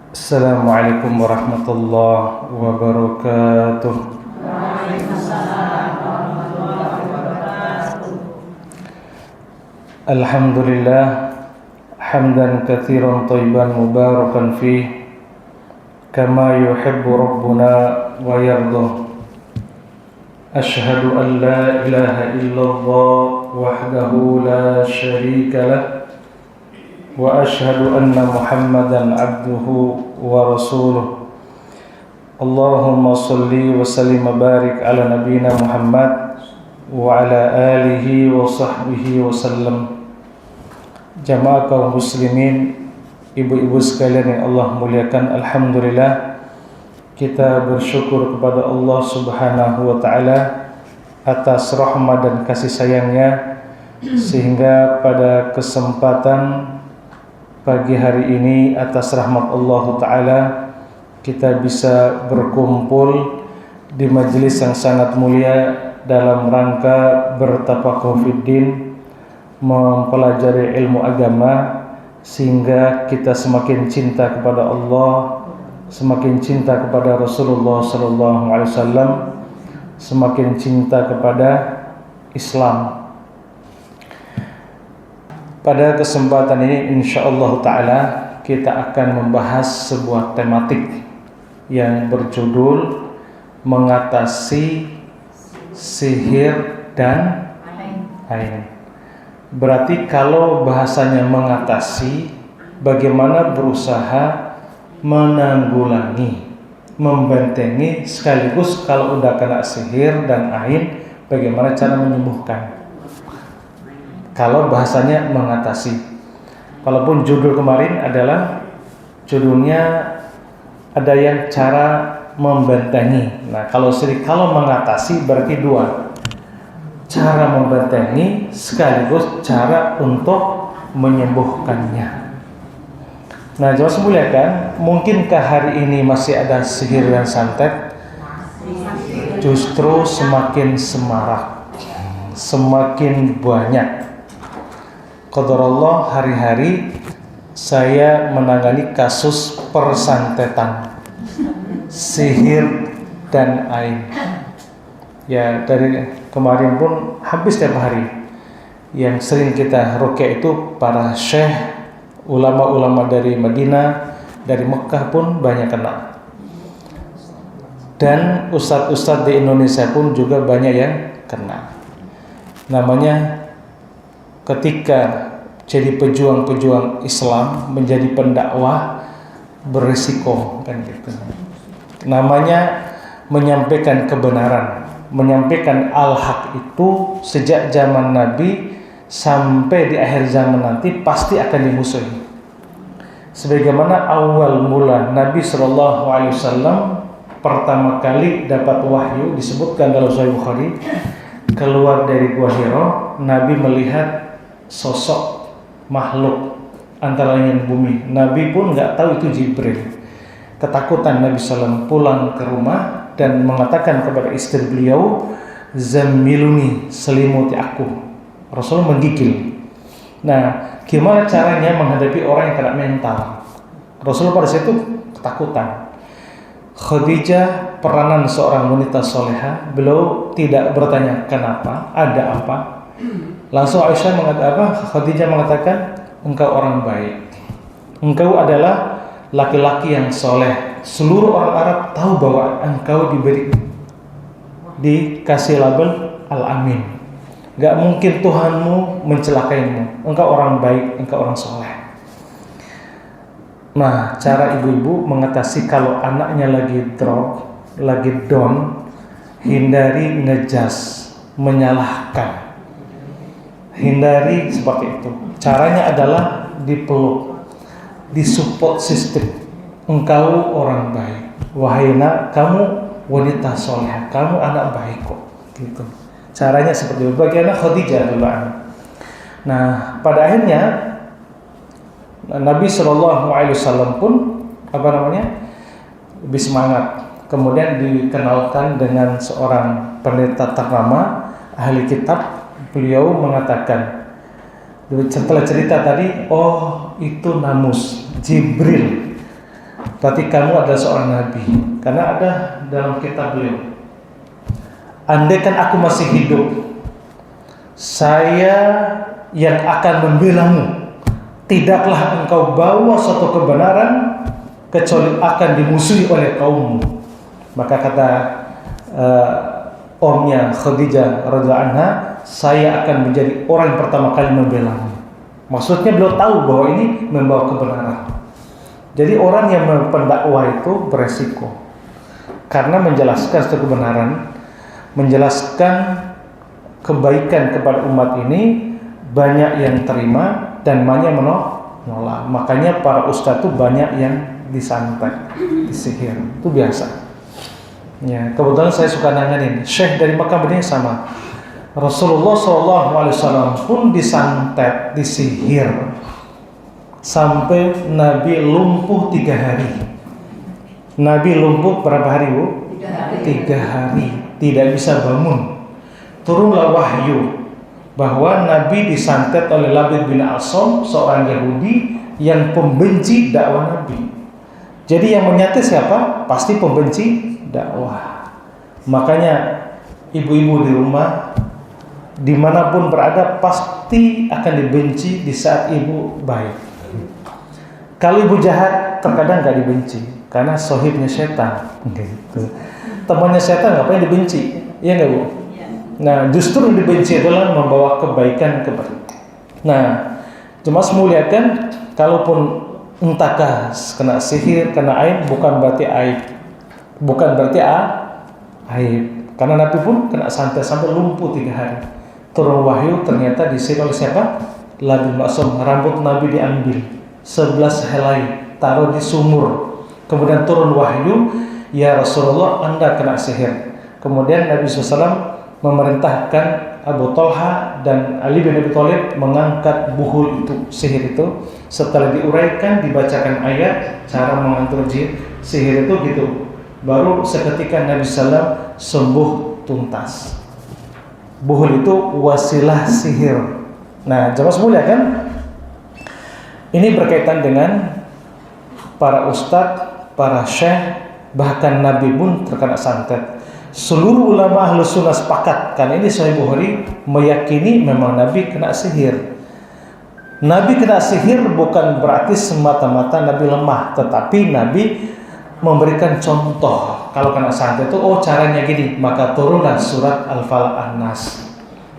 Assalamualaikum warahmatullahi wabarakatuh. Alhamdulillah hamdan katsiran thayyiban mubarakan fih kama yuhibbu rabbuna wa yardah. Ashhadu an la ilaha illallah wahdahu la syarika lah wa ashhadu anna Muhammadan abduhu wa rasuluh. Allahumma salli wa sallim wa barik ala nabiyyina Muhammad wa ala alihi wa sahbihi wa sallam. Jamaah kaum muslimin, ibu-ibu sekalian yang Allah muliakan, alhamdulillah kita bersyukur kepada Allah Subhanahu wa taala atas rahmat dan kasih sayangnya sehingga pada kesempatan pagi hari ini atas rahmat Allah taala kita bisa berkumpul di majelis yang sangat mulia dalam rangka bertafaqquh fiddin, mempelajari ilmu agama sehingga kita semakin cinta kepada Allah, semakin cinta kepada Rasulullah sallallahu alaihi wasallam, semakin cinta kepada Islam. Pada kesempatan ini insyaallah taala kita akan membahas sebuah tematik yang berjudul mengatasi sihir dan ain. Berarti kalau bahasanya mengatasi, bagaimana berusaha menanggulangi, membentengi, sekaligus kalau udah kena sihir dan ain, bagaimana cara menyembuhkan. Kalau bahasanya mengatasi. Walaupun judul kemarin adalah judulnya ada yang cara membentengi. Nah, kalau mengatasi berarti dua. Cara membentengi sekaligus cara untuk menyembuhkannya. Nah, jemaah sekalian, mungkinkah hari ini masih ada sihir dan santet? Justru semakin semarak, semakin banyak. Qadarullah, hari-hari saya menangani kasus persantetan, sihir dan ain. Ya, dari kemarin pun habis setiap hari. Yang sering kita ruqyah itu para syekh, ulama-ulama dari Madinah, dari Mekah pun banyak kena. Dan ustadz-ustadz di Indonesia pun juga banyak yang kena. Namanya ketika jadi pejuang-pejuang Islam, menjadi pendakwah, berisiko kan gitu. Namanya menyampaikan kebenaran, menyampaikan al-haq itu sejak zaman Nabi sampai di akhir zaman nanti pasti akan dimusuhi. Sebagaimana awal mula Nabi SAW pertama kali dapat wahyu, disebutkan dalam Sahih Bukhari, keluar dari Gua Hira, Nabi melihat sosok makhluk antara langit dan bumi. Nabi pun nggak tahu itu Jibril. Ketakutan Nabi SAW pulang ke rumah dan mengatakan kepada istri beliau, "Zammiluni, selimuti aku." Rasul menggigil. Nah, gimana caranya menghadapi orang yang kena mental? Rasul pada situ ketakutan. Khadijah, peranan seorang wanita soleha, beliau tidak bertanya kenapa, ada apa. Langsung Khadijah mengatakan, engkau orang baik, engkau adalah laki-laki yang soleh. Seluruh orang Arab tahu bahwa engkau dikasih label Al-Amin. Gak mungkin Tuhanmu mencelakaimu. Engkau orang baik, engkau orang soleh. Nah, cara ibu-ibu mengatasi kalau anaknya lagi drop, lagi down, hindari ngejas, menyalahkan. Hindari seperti itu. Caranya adalah dipeluk, disupport sistem. Engkau orang baik, wahai nak, kamu wanita soleh, kamu anak baik kok. Gitu. Caranya seperti itu. Bagaimana Khadijah dulu. Nah, pada akhirnya Nabi SAW pun lebih semangat. Kemudian dikenalkan dengan seorang pendeta ternama, ahli kitab. Beliau mengatakan, setelah cerita tadi, oh itu Namus, Jibril berarti kamu adalah seorang nabi. Karena ada dalam kitab beliau, andaikan aku masih hidup, saya yang akan membelamu. Tidaklah engkau bawa suatu kebenaran kecuali akan dimusuhi oleh kaummu. Maka kata omnya Khadijah radhiyallahu anha, saya akan menjadi orang yang pertama kali membelamu. Maksudnya beliau tahu bahwa ini membawa kebenaran. Jadi orang yang pendakwah itu beresiko, karena menjelaskan suatu kebenaran, menjelaskan kebaikan kepada umat ini, banyak yang terima dan banyak menolak. Makanya para ustadz itu banyak yang disantet, disihir, itu biasa. Ya, kebetulan saya suka nanganin syekh dari Makkah Madinah sama. Rasulullah SAW pun disantet, disihir sampai Nabi lumpuh 3 hari. Nabi lumpuh berapa hari, Bu? 3 hari, tidak bisa bangun. Turunlah wahyu bahwa Nabi disantet oleh Labid bin Al-Som, seorang Yahudi yang pembenci dakwah Nabi. Jadi yang menyantet siapa? Pasti pembenci dakwah. Makanya ibu-ibu di rumah dimanapun berada pasti akan dibenci di saat ibu baik. Kalau ibu jahat terkadang gak dibenci karena sohibnya setan gitu. Temannya setan ngapain dibenci? Iya gak, Bu? Nah, justru yang dibenci adalah membawa kebaikan kepada. Nah, cuma semuliakan, kalaupun entahkah kena sihir, kena aib, bukan berarti aib. Bukan berarti aib. Karena Nabi pun kena santet sampai lumpuh 3 hari. Turun wahyu ternyata disihir oleh siapa? Labid Ma'sum. Rambut Nabi diambil 11 helai, taruh di sumur. Kemudian turun wahyu, ya Rasulullah, Anda kena sihir. Kemudian Nabi SAW memerintahkan Abu Talha dan Ali bin Abi Thalib mengangkat buhul itu, sihir itu. Setelah diuraikan, dibacakan ayat cara mengatur sihir itu gitu. Baru seketika Nabi SAW sembuh tuntas. Buhul itu wasilah sihir. Nah, jamaah semulia kan? Ini berkaitan dengan para ustadz, para syekh, bahkan Nabi pun terkena santet. Seluruh ulama Ahlus Sunnah sepakat, karena ini Sahih Bukhari meyakini memang Nabi kena sihir. Nabi kena sihir bukan berarti semata-mata Nabi lemah, tetapi Nabi memberikan contoh. Kalau kena santet itu, oh caranya gini, maka turunlah surat Al-Falaq An-Nas.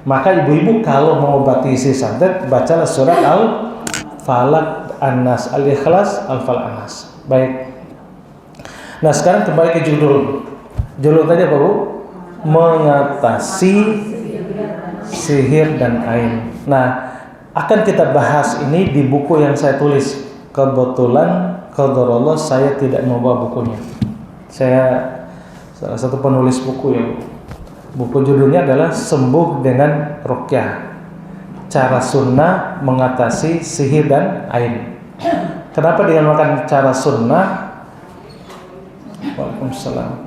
Maka ibu-ibu kalau mengobati si santet, bacalah surat Al-Falaq An-Nas, Al-Ikhlas, Al-Falaq An-Nas. Baik. Nah, sekarang kembali ke judul. Judul tadi apa, Bu? Mengatasi sihir dan ain. Nah, akan kita bahas ini di buku yang saya tulis. Kebetulan qadarullah saya tidak membawa bukunya. Saya salah satu penulis buku ya. Buku judulnya adalah Sembuh dengan Ruqyah. Cara sunnah mengatasi sihir dan ain. Kenapa dinamakan cara sunnah? Waalaikumsalam.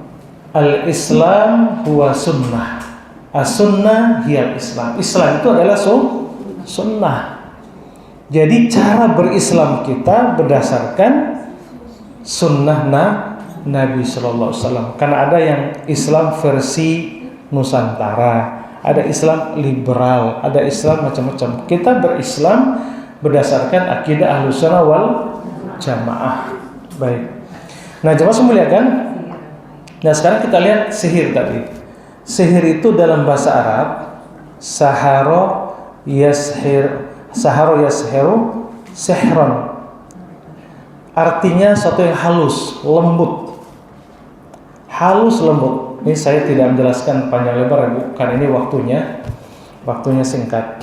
Al-Islam huwa sunnah. As-sunnah hiya Islam. Islam itu adalah sunnah. Jadi cara berislam kita berdasarkan sunnah Nabi Sallallahu Alaihi Wasallam. Karena ada yang Islam versi Nusantara, ada Islam liberal, ada Islam macam-macam. Kita berislam berdasarkan akidah Ahlussunnah wal Jamaah. Baik. Nah, jemaah semuliakan. Nah, sekarang kita lihat sihir tadi. Sihir itu dalam bahasa Arab sahara yashiru sihron. Artinya sesuatu yang halus, lembut. Halus, lembut. Ini saya tidak menjelaskan panjang lebar, Bu, karena ini waktunya singkat.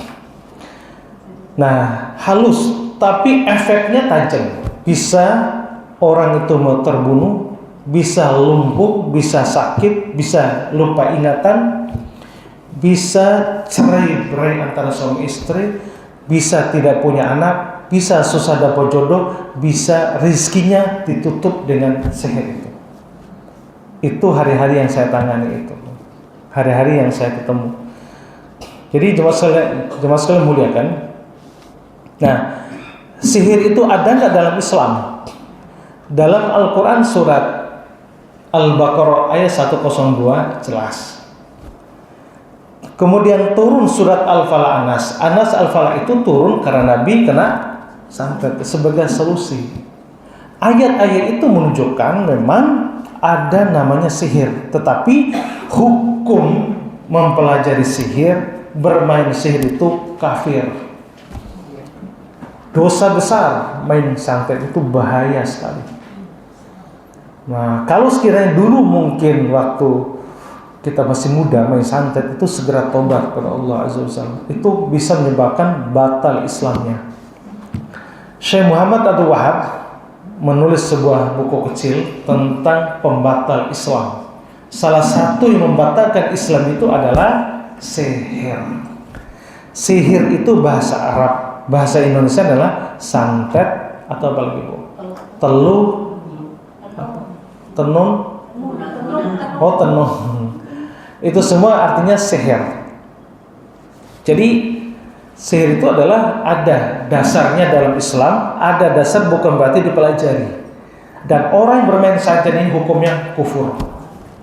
Nah, halus, tapi efeknya tajam. Bisa orang itu mau terbunuh, bisa lumpuh, bisa sakit, bisa lupa ingatan, bisa cerai-berai antara suami istri, bisa tidak punya anak, bisa susah dapat jodoh, bisa rizkinya ditutup dengan sihir itu. Itu hari-hari yang saya tangani itu. Hari-hari yang saya ketemu. Jadi jemaah sekalian muliakan. Nah, sihir itu ada nggak dalam Islam? Dalam Al-Quran surat Al-Baqarah ayat 102 jelas. Kemudian turun surat Al-Falaq Anas. Anas Al-Falaq itu turun karena Nabi kena santet sebagai solusi. Ayat-ayat itu menunjukkan memang ada namanya sihir, tetapi hukum mempelajari sihir, bermain sihir itu kafir. Dosa besar, main santet itu bahaya sekali. Nah, kalau sekiranya dulu mungkin waktu kita masih muda main santet itu segera tobat kepada Allah Azza wa Jalla, itu bisa menyebabkan batal Islamnya. Syekh Muhammad Abdul Wahab menulis sebuah buku kecil tentang pembatal Islam. Salah satu yang membatalkan Islam itu adalah sihir. Sihir itu bahasa Arab, bahasa Indonesia adalah santet atau apa lagi Bu? Teluh, tenun, oh tenun. Itu semua artinya sihir. Jadi sihir itu adalah ada dasarnya dalam Islam, ada dasar bukan berarti dipelajari. Dan orang yang bermain santet ini hukumnya kufur,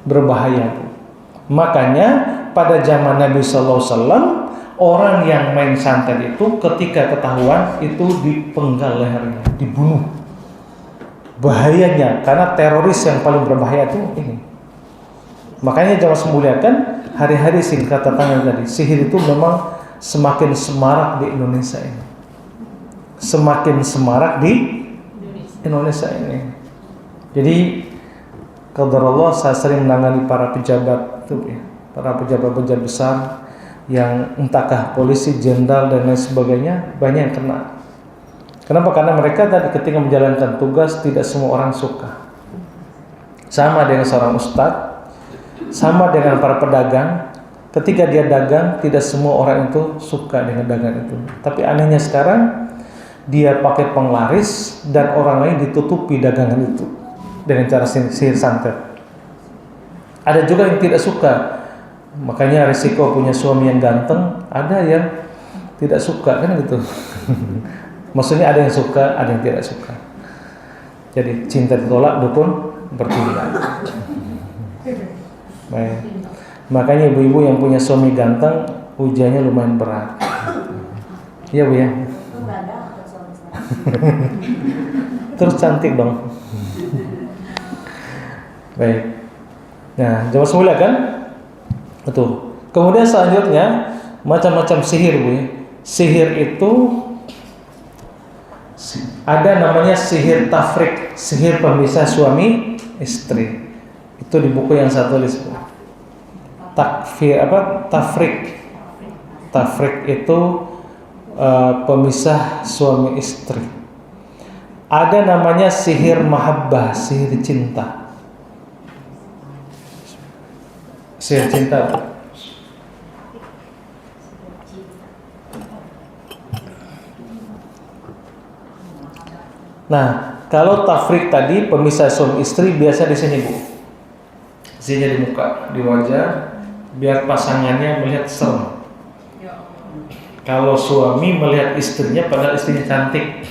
berbahaya. Makanya pada zaman Nabi Sallallahu Alaihi Wasallam, orang yang main santet itu ketika ketahuan itu dipenggal lehernya, dibunuh. Bahayanya karena teroris yang paling berbahaya itu ini. Makanya jangan semuliakan hari-hari singkat tangan tadi. Sihir itu memang semakin semarak di Indonesia ini. Semakin semarak di Indonesia ini. Jadi qadarullah, saya sering menangani para pejabat itu ya, para pejabat-pejabat besar yang entahkah polisi, jenderal dan lain sebagainya, banyak yang kena. Kenapa? Karena mereka tadi ketika menjalankan tugas tidak semua orang suka. Sama dengan seorang ustadz, sama dengan para pedagang, ketika dia dagang tidak semua orang itu suka dengan dagang itu. Tapi anehnya sekarang dia pakai penglaris dan orang lain ditutupi dagangan itu dengan cara sihir santet. Ada juga yang tidak suka. Makanya risiko punya suami yang ganteng, ada yang tidak suka kan gitu. Maksudnya ada yang suka, ada yang tidak suka. Jadi cinta ditolak, dukun berpindah. Baik. Makanya ibu-ibu yang punya suami ganteng ujiannya lumayan berat. Iya Bu ya. Terus cantik dong. Baik. Nah, jawab semula kan? Betul. Kemudian selanjutnya macam-macam sihir Bu ya. Sihir itu ada namanya sihir tafrik, sihir pemisah suami istri. Itu di buku yang saya tulis Bu. Tafrik. Tafrik itu pemisah suami istri. Ada namanya sihir mahabbah, sihir cinta. Sihir cinta. Nah, kalau tafrik tadi pemisah suami istri biasa di sini Bu. Sini di muka, di wajah, biar pasangannya melihat serem. Kalau suami melihat istrinya, padahal istrinya cantik,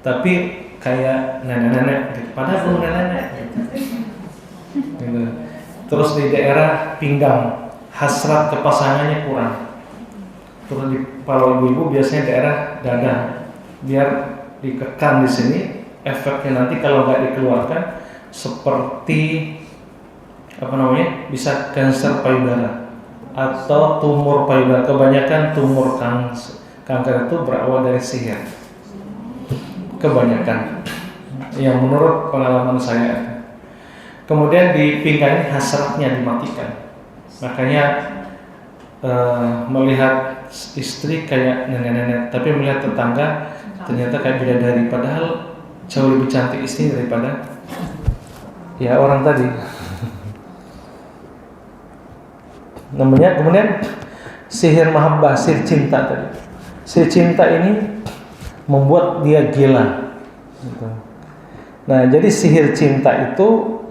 tapi kayak nenek-nenek, padahal belum nenek-nenek. Gitu. Terus di daerah pinggang, hasrat ke pasangannya kurang. Terus kalau ibu-ibu biasanya daerah dada, biar dikekang di sini. Efeknya nanti kalau nggak dikeluarkan seperti bisa kanker payudara atau tumor payudara. Kebanyakan tumor kanker itu berawal dari sihir. Kebanyakan yang menurut pengalaman saya. Kemudian di pinggang hasratnya dimatikan. Makanya melihat istri kayak nenek-nenek, tapi melihat tetangga ternyata kayak bidadari, padahal jauh lebih cantik istri daripada ya orang tadi. Namanya kemudian sihir mahabbah, sihir cinta tadi. Sihir cinta ini membuat dia gila. Nah, jadi sihir cinta itu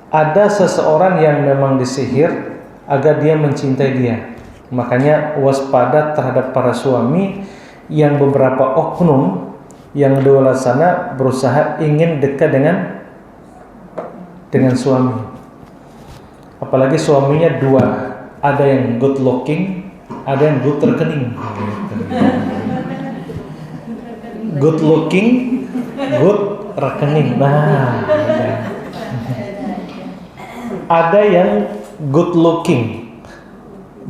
ada seseorang yang memang disihir agar dia mencintai dia. Makanya waspada terhadap para suami yang beberapa oknum Yang di luar sana berusaha ingin dekat dengan suami. Apalagi suaminya dua, ada yang good looking, ada yang good rekening. Good looking, good rekening. Nah, ada yang good looking,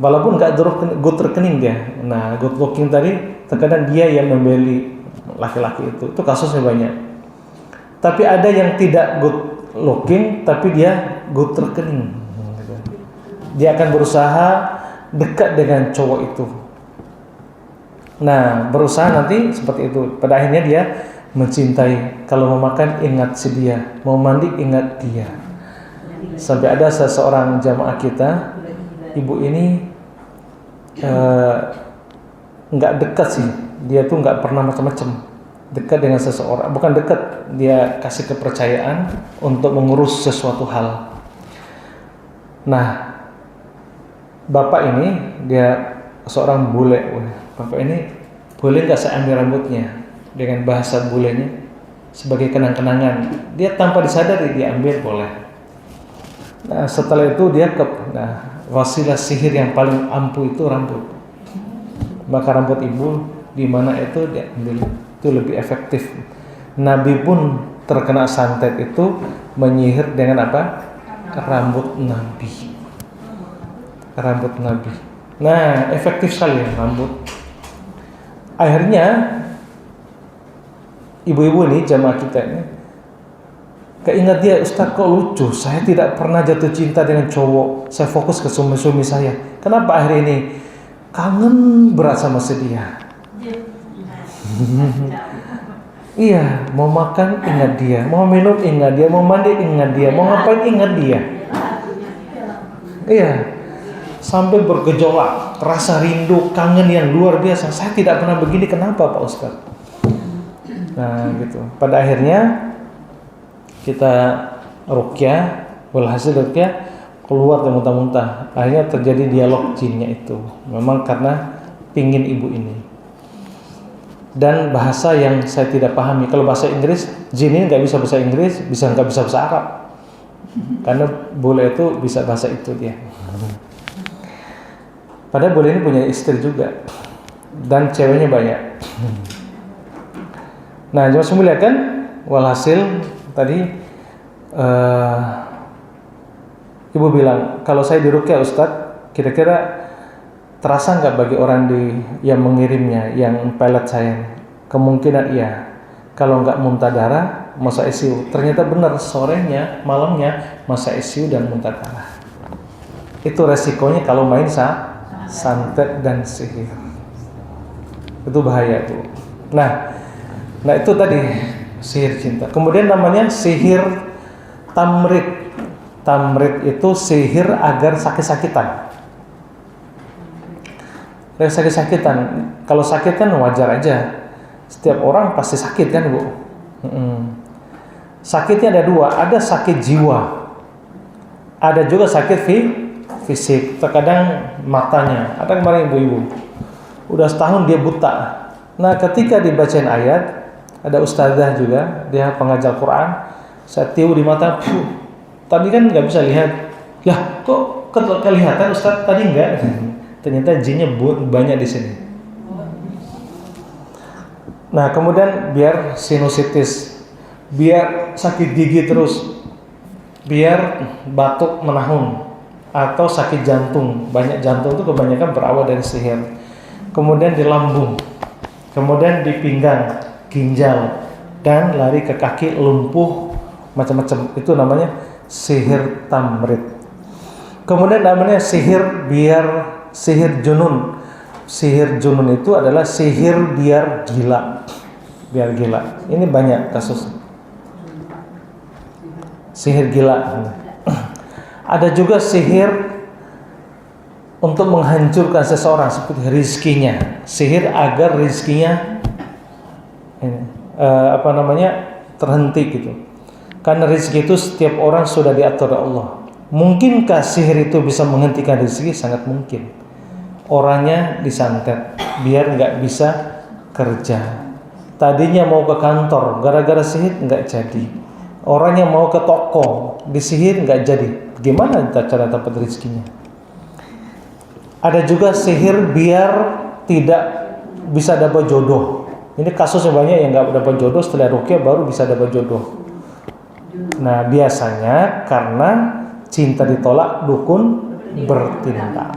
walaupun nggak good rekening dia. Nah, good looking tadi terkadang dia yang membeli laki-laki itu kasusnya banyak. Tapi ada yang tidak good looking, tapi dia good rekening. Dia akan berusaha dekat dengan cowok itu. Nah, berusaha nanti seperti itu. Pada akhirnya dia mencintai. Kalau mau makan ingat si dia, mau mandi ingat dia. Sampai ada seseorang jamaah kita, ibu ini nggak dekat sih. Dia tuh nggak pernah macam-macam. Dekat dengan seseorang, bukan dekat, dia kasih kepercayaan untuk mengurus sesuatu hal. Nah, bapak ini dia seorang bule. Bapak ini boleh nggak saya ambil rambutnya, dengan bahasa bulenya sebagai kenang-kenangan. Dia tanpa disadari dia ambil, boleh. Nah, setelah itu dia wasilah sihir yang paling ampuh itu rambut. Maka rambut ibu di mana itu dia ambil, itu lebih efektif. Nabi pun terkena santet itu menyihir dengan apa? Rambut Nabi. Rambut Nabi. Nah, efektif sekali ya rambut. Akhirnya ibu-ibu ini jamaah kita ini keingat dia, Ustaz kok lucu, saya tidak pernah jatuh cinta dengan cowok, saya fokus ke suami saya. Kenapa akhir ini kangen berat sama dia? Iya, mau makan ingat dia, mau minum ingat dia, mau mandi ingat dia, mau ngapain ingat dia. Iya, sampai bergejolak, rasa rindu, kangen yang luar biasa. Saya tidak pernah begini, kenapa Pak Ustaz? Nah gitu. Pada akhirnya kita ruqyah, walhasil ruqyah keluar muntah-muntah. Akhirnya terjadi dialog jinnya itu. Memang karena pingin ibu ini. Dan bahasa yang saya tidak pahami. Kalau bahasa Inggris, jin ini nggak bisa bahasa Inggris, nggak bisa bahasa Arab. Karena bule itu bisa bahasa itu dia. Padahal bule ini punya istri juga, dan ceweknya banyak. Nah, jemaah sekalian kan, walhasil tadi ibu bilang, kalau saya diruqyah Ustadz, kira-kira terasa nggak bagi orang yang mengirimnya, yang pelet saya? Kemungkinan iya. Kalau nggak muntah darah, masa ICU. Ternyata benar, sorenya, malamnya masa ICU dan muntah darah. Itu resikonya kalau main santet dan sihir. Itu bahaya tuh. Nah itu tadi sihir cinta. Kemudian namanya sihir tamrid. Tamrid itu sihir agar sakit-sakitan. Sakit-sakitan. Kalau sakit kan wajar aja. Setiap orang pasti sakit kan, Bu. Sakitnya ada dua. Ada sakit jiwa, ada juga sakit fisik. Terkadang matanya. Ada kemarin ibu-ibu udah setahun dia buta. Nah ketika dibacain ayat, ada ustazah juga, dia pengajar Quran, saya tiup di mata, tadi kan nggak bisa lihat, lah kok kelihatan Ustaz, tadi enggak. Ternyata jinnya banyak di sini. Nah kemudian biar sinusitis, biar sakit gigi terus, biar batuk menahun, atau sakit jantung. Banyak jantung itu kebanyakan berawal dari sihir. Kemudian di lambung, kemudian di pinggang, ginjal, dan lari ke kaki, lumpuh, macam-macam. Itu namanya sihir tamrid. Kemudian namanya sihir junun. Sihir junun itu adalah sihir biar gila. Biar gila. Ini banyak kasus. Sihir gila. Ada juga sihir untuk menghancurkan seseorang, seperti rizkinya. Sihir agar rizkinya terhenti gitu. Karena rezeki itu setiap orang sudah diatur Allah. Mungkinkah sihir itu bisa menghentikan rezeki? Sangat mungkin. Orangnya disantet biar nggak bisa kerja, Tadinya mau ke kantor, gara-gara sihir nggak jadi. Orangnya mau ke toko, disihir nggak jadi. Gimana cara dapat rezekinya? Ada juga sihir biar tidak bisa dapat jodoh. Ini kasusnya banyak yang nggak dapat jodoh, setelah ruqyah baru bisa dapat jodoh. Nah, biasanya karena cinta ditolak, dukun bertindak.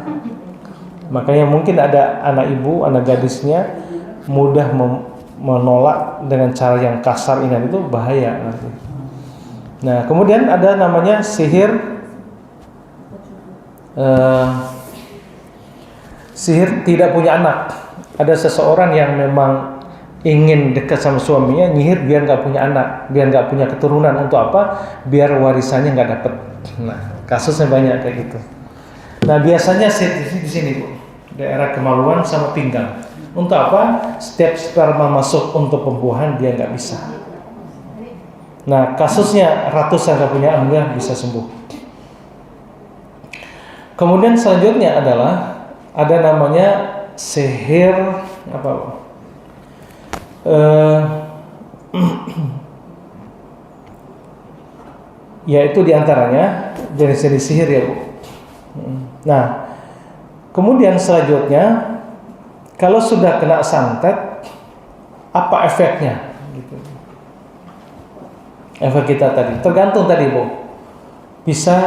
Makanya mungkin ada anak ibu, anak gadisnya mudah menolak dengan cara yang kasar ini, itu bahaya nanti. Nah, kemudian ada namanya sihir sihir tidak punya anak. Ada seseorang yang memang ingin dekat sama suaminya, nyihir biar nggak punya anak, biar nggak punya keturunan. Untuk apa? Biar warisannya nggak dapet. Nah, kasusnya banyak kayak gitu. Nah, biasanya di sini Bu, daerah kemaluan sama pinggang. Untuk apa? Setiap sperma masuk untuk pembuahan dia nggak bisa. Nah, kasusnya ratusan nggak punya, alhamdulillah bisa sembuh. Kemudian selanjutnya adalah ada namanya sihir apa? Yaitu diantaranya jenis-jenis sihir ya Bu. Nah, kemudian selanjutnya kalau sudah kena santet, apa efeknya? Gitu. Efek kita tadi tergantung tadi Bu. Bisa,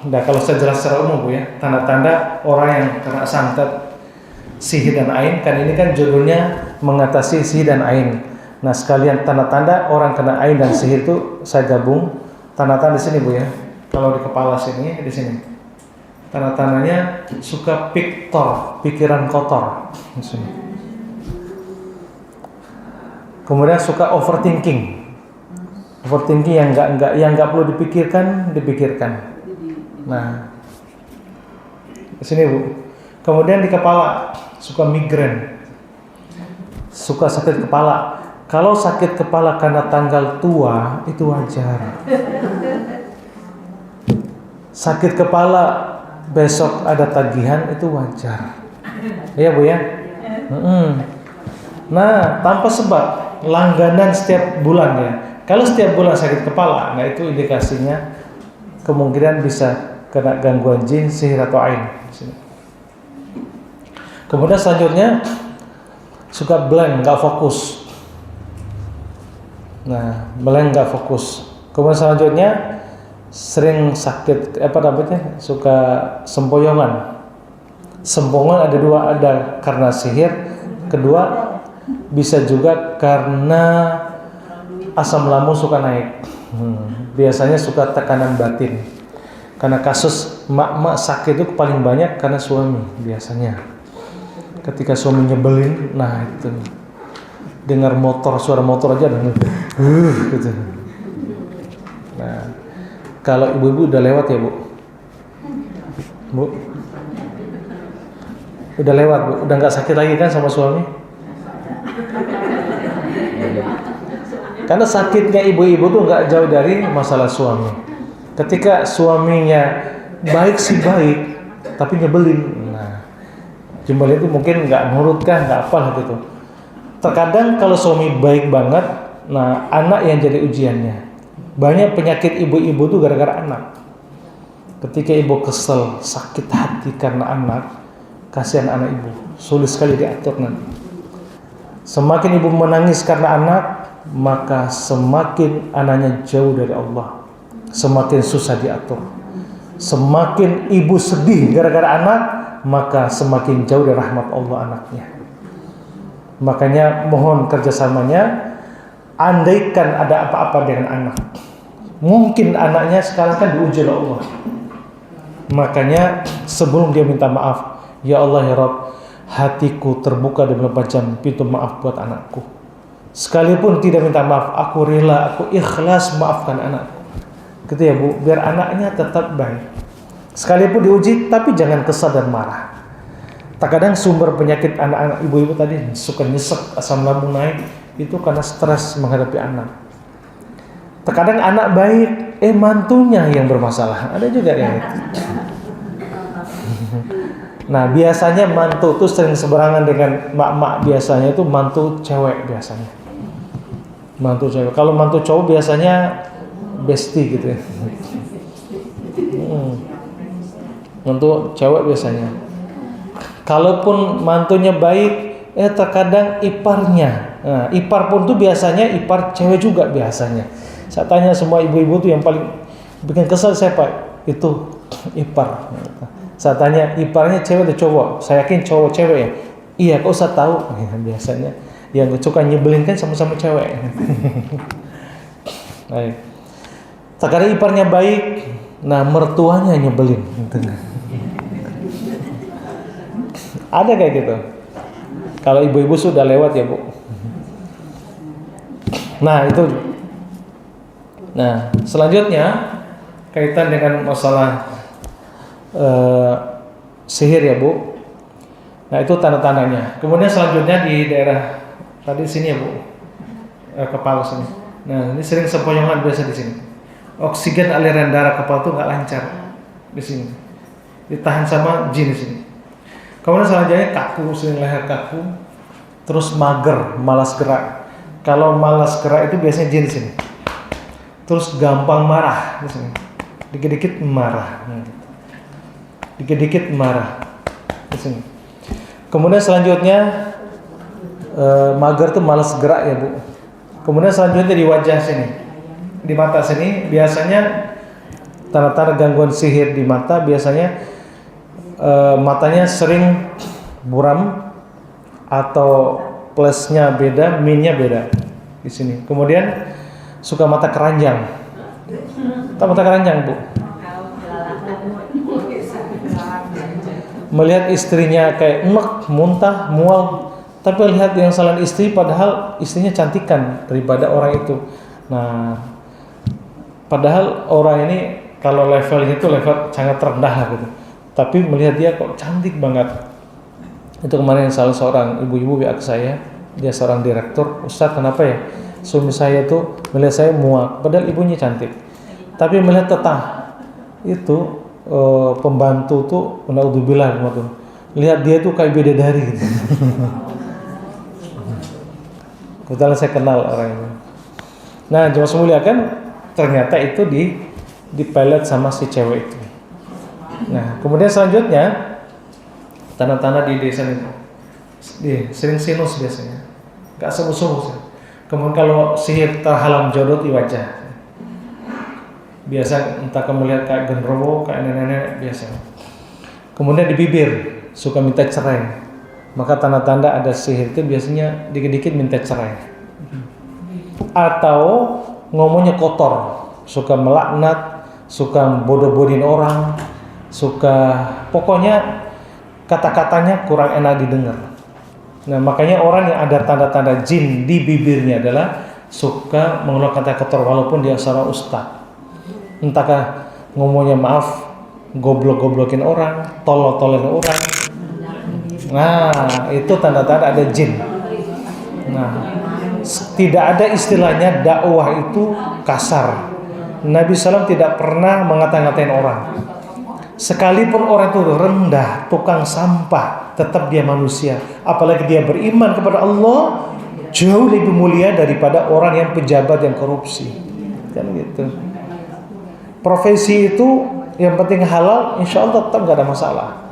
nah kalau saya jelas secara umum Bu ya, tanda-tanda orang yang kena santet sihir dan ain, kan ini kan judulnya mengatasi sihir dan ain. Nah, sekalian tanda-tanda orang kena ain dan sihir itu saya gabung. Tanda-tanda di sini Bu ya. Kalau di kepala sini, di sini. Tanda-tandanya suka piktor, pikiran kotor. Di sini. Kemudian suka overthinking. Overthinking yang nggak perlu dipikirkan. Nah, di sini Bu. Kemudian di kepala suka migrain, suka sakit kepala. Kalau sakit kepala karena tanggal tua itu wajar. Sakit kepala besok ada tagihan itu wajar. Iya Bu ya. Nah, tanpa sebab, langganan setiap bulan ya. Kalau setiap bulan sakit kepala, nah itu indikasinya kemungkinan bisa kena gangguan jin, sihir atau ain. Kemudian selanjutnya suka blank, nggak fokus. Nah, blank nggak fokus. Kemudian selanjutnya sering sakit suka sempoyongan. Sempoyongan ada dua, ada karena sihir, kedua bisa juga karena asam lambung suka naik. Biasanya suka tekanan batin. Karena kasus mak-mak sakit itu paling banyak karena suami biasanya. Ketika suami nyebelin, nah itu dengar motor, suara motor aja gitu. Nah, kalau ibu-ibu udah lewat ya Bu? Bu? Udah lewat Bu? Udah nggak sakit lagi kan sama suami? Karena sakitnya ibu-ibu tuh nggak jauh dari masalah suami. Ketika suaminya baik sih baik, tapi nyebelin. Nah, nyebelin itu mungkin nggak nurut kah, nggak apa gitu. Terkadang kalau suami baik banget, nah anak yang jadi ujiannya. Banyak penyakit ibu-ibu tuh gara-gara anak. Ketika ibu kesel, sakit hati karena anak, kasihan anak ibu, sulit sekali diatur nanti. Semakin ibu menangis karena anak, maka semakin anaknya jauh dari Allah, semakin susah diatur. Semakin ibu sedih gara-gara anak, maka semakin jauh dari rahmat Allah anaknya. Makanya mohon kerjasamanya. Andaikan ada apa-apa dengan anak, mungkin anaknya sekarang kan diuji oleh Allah. Makanya sebelum dia minta maaf, ya Allah ya Rabb, hatiku terbuka 24 jam pintu maaf buat anakku. Sekalipun tidak minta maaf, aku rela, aku ikhlas maafkan anakku. Gitu ya Bu, biar anaknya tetap baik. Sekalipun diuji, tapi jangan kesal dan marah. Terkadang sumber penyakit anak-anak ibu-ibu tadi suka nyesek, asam lambung naik, itu karena stres menghadapi anak. Terkadang anak baik, mantunya yang bermasalah. Ada juga yang itu. Nah, biasanya mantu tuh sering seberangan dengan mak-mak, biasanya itu mantu cewek biasanya. Mantu cewek. Kalau mantu cowok biasanya bestie gitu ya. Mantu cewek biasanya. Kalaupun mantunya baik, terkadang iparnya. Nah, ipar pun tuh biasanya ipar cewek juga biasanya. Saya tanya semua ibu-ibu tuh yang paling bikin kesel siapa? Itu ipar. Saya tanya iparnya cewek atau cowok? Saya yakin cowok cewek ya. Iya, kok usah tahu? Ya, biasanya yang suka nyebelin kan sama-sama cewek. Baik. Terkadang iparnya baik, nah mertuanya nyebelin. Ada kayak gitu. Kalau ibu-ibu sudah lewat ya Bu. Nah itu. Nah selanjutnya kaitan dengan masalah sihir ya Bu. Nah itu tanda-tandanya. Kemudian selanjutnya di daerah tadi sini ya Bu, kepala sini. Nah ini sering sempoyongan biasa di sini. Oksigen aliran darah kepala tuh nggak lancar di sini. Ditahan sama jin di sini. Kemudian selanjutnya kaku, sering leher kaku, terus mager, malas gerak. Kalau malas gerak itu biasanya jin di sini. Terus gampang marah di sini. Dikit-dikit marah. Dikit-dikit marah di sini. Kemudian selanjutnya mager tuh malas gerak ya Bu. Kemudian selanjutnya di wajah sini, di mata sini biasanya tanda-tanda gangguan sihir di mata biasanya matanya sering buram atau plusnya beda, minusnya beda di sini. Kemudian suka mata keranjang. Tahu mata keranjang Bu? Melihat istrinya kayak enek, muntah, mual, tapi lihat yang salin istri padahal istrinya cantikan daripada orang itu. Nah, padahal orang ini kalau levelnya itu level sangat rendah lah gitu. Tapi melihat dia kok cantik banget. Itu kemarin salah seorang ibu-ibu WA ke saya, dia seorang direktur, Ustaz kenapa ya suami saya tuh melihat saya muak, padahal ibunya cantik. Tapi melihat tetah itu pembantu tuh, naudzubillah, lihat dia tuh kayak bidadari gitu. Kebetulan saya kenal orang ini. Nah, jemaah semuliakan, ternyata itu dipelet sama si cewek itu. Nah, kemudian selanjutnya tanda-tanda di desa itu, sering sinus biasanya, nggak sembuh-sembuh. Kemudian kalau sihir terhalang jodoh di wajah, biasa entah kamu lihat kayak genderuwo, kayak nenek-nenek biasa. Kemudian di bibir suka minta cerai, maka tanda-tanda ada sihir itu biasanya dikit-dikit minta cerai. Atau ngomongnya kotor, suka melaknat, suka bodoh-bodohin orang, suka pokoknya kata-katanya kurang enak didengar. Nah makanya orang yang ada tanda-tanda jin di bibirnya adalah suka mengeluarkan kata kotor walaupun dia seorang ustaz. Entahkah ngomongnya maaf, goblok-goblokin orang, tolol-tololin orang. Nah itu tanda-tanda ada jin. Nah tidak ada istilahnya dakwah itu kasar. Nabi SAW tidak pernah ngata-ngatain orang. Sekalipun orang itu rendah, tukang sampah, tetap dia manusia. Apalagi dia beriman kepada Allah, jauh lebih mulia daripada orang yang pejabat yang korupsi. Kan gitu. Profesi itu yang penting halal, insya Allah tetap gak ada masalah.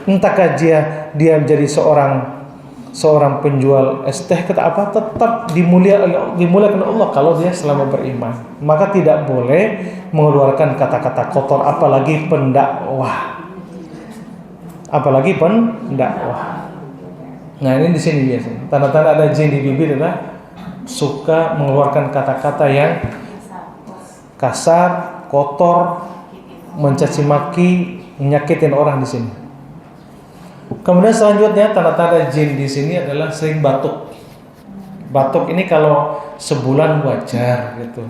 Entahkah dia menjadi seorang penjual es teh kata apa, tetap dimuliakan Allah kalau dia selama beriman. Maka tidak boleh mengeluarkan kata-kata kotor, apalagi pendakwah. Nah ini di sini biasanya tanda-tanda ada jin di bibir adalah suka mengeluarkan kata-kata yang kasar, kotor, mencaci maki, menyakitin orang di sini. Kemudian selanjutnya tanda-tanda jin di sini adalah sering batuk. Batuk ini kalau sebulan wajar gitu.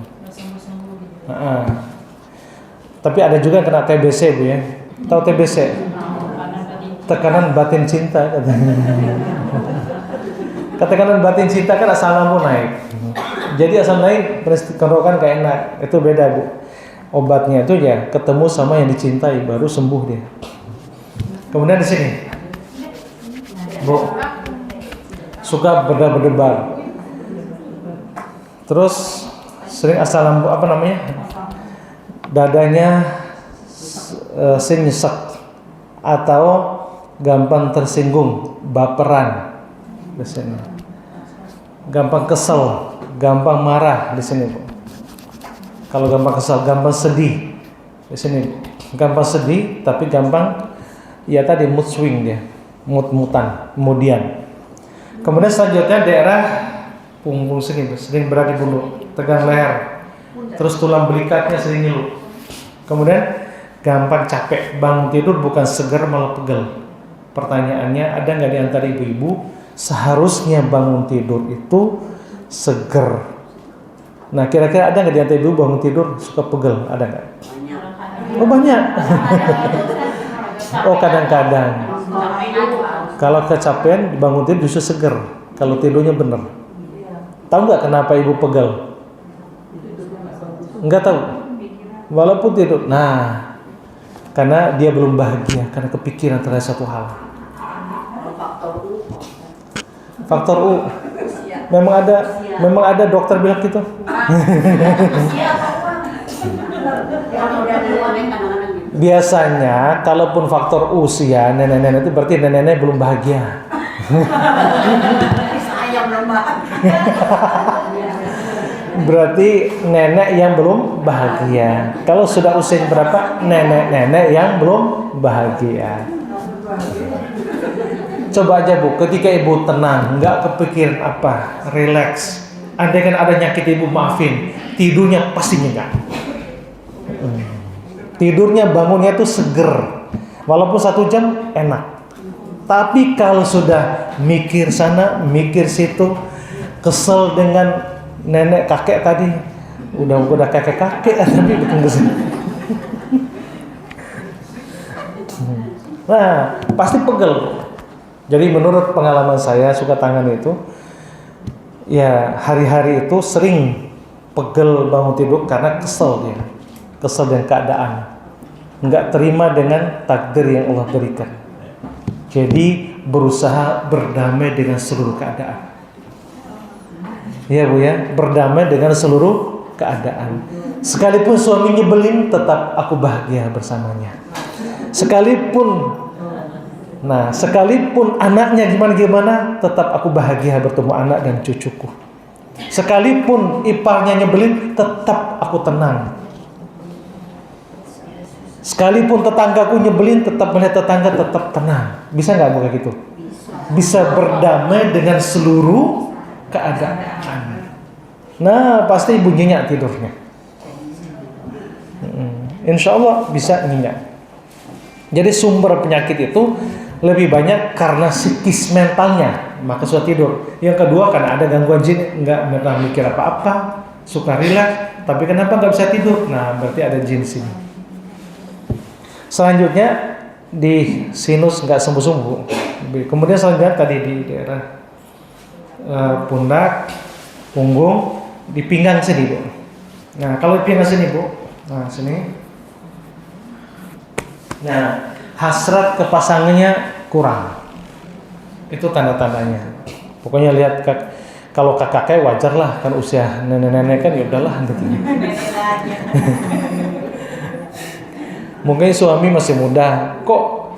Tapi ada juga yang kena TBC Bu ya. Tahu TBC? Tekanan batin cinta katanya. Tekanan batin cinta kan asam lambung naik. Jadi asam naik tenggorokan kayak enak. Itu beda Bu. Obatnya itu ya ketemu sama yang dicintai baru sembuh dia. Kemudian di sini Bu suka berdebar. Terus sering asal lambung dadanya sering nyesek atau gampang tersinggung, baperan di sini. Gampang kesel, gampang marah di sini, Bu. Kalau gampang kesel, gampang sedih di sini. Gampang sedih tapi gampang ya tadi mood swing dia, mood-mutan, kemudian. Kemudian selanjutnya daerah punggung sini sering berat di pundak, tegang leher. Terus tulang belikatnya sering ngilu. Kemudian gampang capek, bangun tidur bukan segar malah pegel. Pertanyaannya, ada nggak di antara ibu-ibu seharusnya bangun tidur itu seger? Nah, kira-kira ada nggak di antara ibu bangun tidur suka pegel? Ada nggak? Oh banyak. Oh kadang-kadang. Kalau kecapean bangun tidur justru seger. Kalau tidurnya bener. Tahu nggak kenapa ibu pegel? Nggak tahu. Walaupun tidur. Nah, karena dia belum bahagia, karena kepikiran terhadap satu hal. Faktor U. Memang ada dokter bilang gitu. Biasanya kalaupun faktor usia nenek-nenek itu berarti nenek-nenek belum bahagia. Berarti nenek yang belum bahagia. Kalau sudah usia berapa, nenek-nenek yang belum bahagia. Coba aja Bu, ketika ibu tenang, nggak kepikiran apa, relax. Andai kan ada nyakit ibu, maafin. Tidurnya pasti nyenyak. Tidurnya bangunnya tuh seger. Walaupun 1 jam enak. Tapi kalau sudah mikir sana, mikir situ, kesel dengan nenek kakek tadi, udah kakek-kakek tapi bikin kesel. Nah, pasti pegel. Jadi menurut pengalaman saya suka tangan itu, ya hari-hari itu sering pegel bangun tidur karena kesel dia. Kesel dengan keadaan, nggak terima dengan takdir yang Allah berikan. Jadi berusaha berdamai dengan seluruh keadaan. Ya Bu ya, berdamai dengan seluruh keadaan. Sekalipun suami nyebelin, tetap aku bahagia bersamanya. Sekalipun anaknya gimana-gimana, tetap aku bahagia bertemu anak dan cucuku. Sekalipun iparnya nyebelin, tetap aku tenang. Sekalipun tetanggaku nyebelin, tetap melihat tetangga tetap tenang. Bisa nggak Bu kayak gitu? Bisa berdamai dengan seluruh keadaan. Nah, pasti ibu nyenyak tidurnya. Insya Allah bisa nyenyak. Jadi sumber penyakit itu lebih banyak karena psikis mentalnya, maka susah tidur. Yang kedua karena ada gangguan jin, nggak pernah mikir apa-apa, suka rileks, tapi kenapa nggak bisa tidur? Nah, berarti ada jin sini. Selanjutnya di sinus nggak sembuh-sembuh. Kemudian selanjutnya tadi di daerah pundak, punggung, di pinggang sini Bu. Nah kalau di pinggang sini Bu, nah sini. Nah hasrat ke pasangannya kurang. Itu tanda-tandanya. Pokoknya lihat kalau kakek wajar lah, kan usia nenek-nenek kan ya udahlah gitu. Mungkin suami masih muda, kok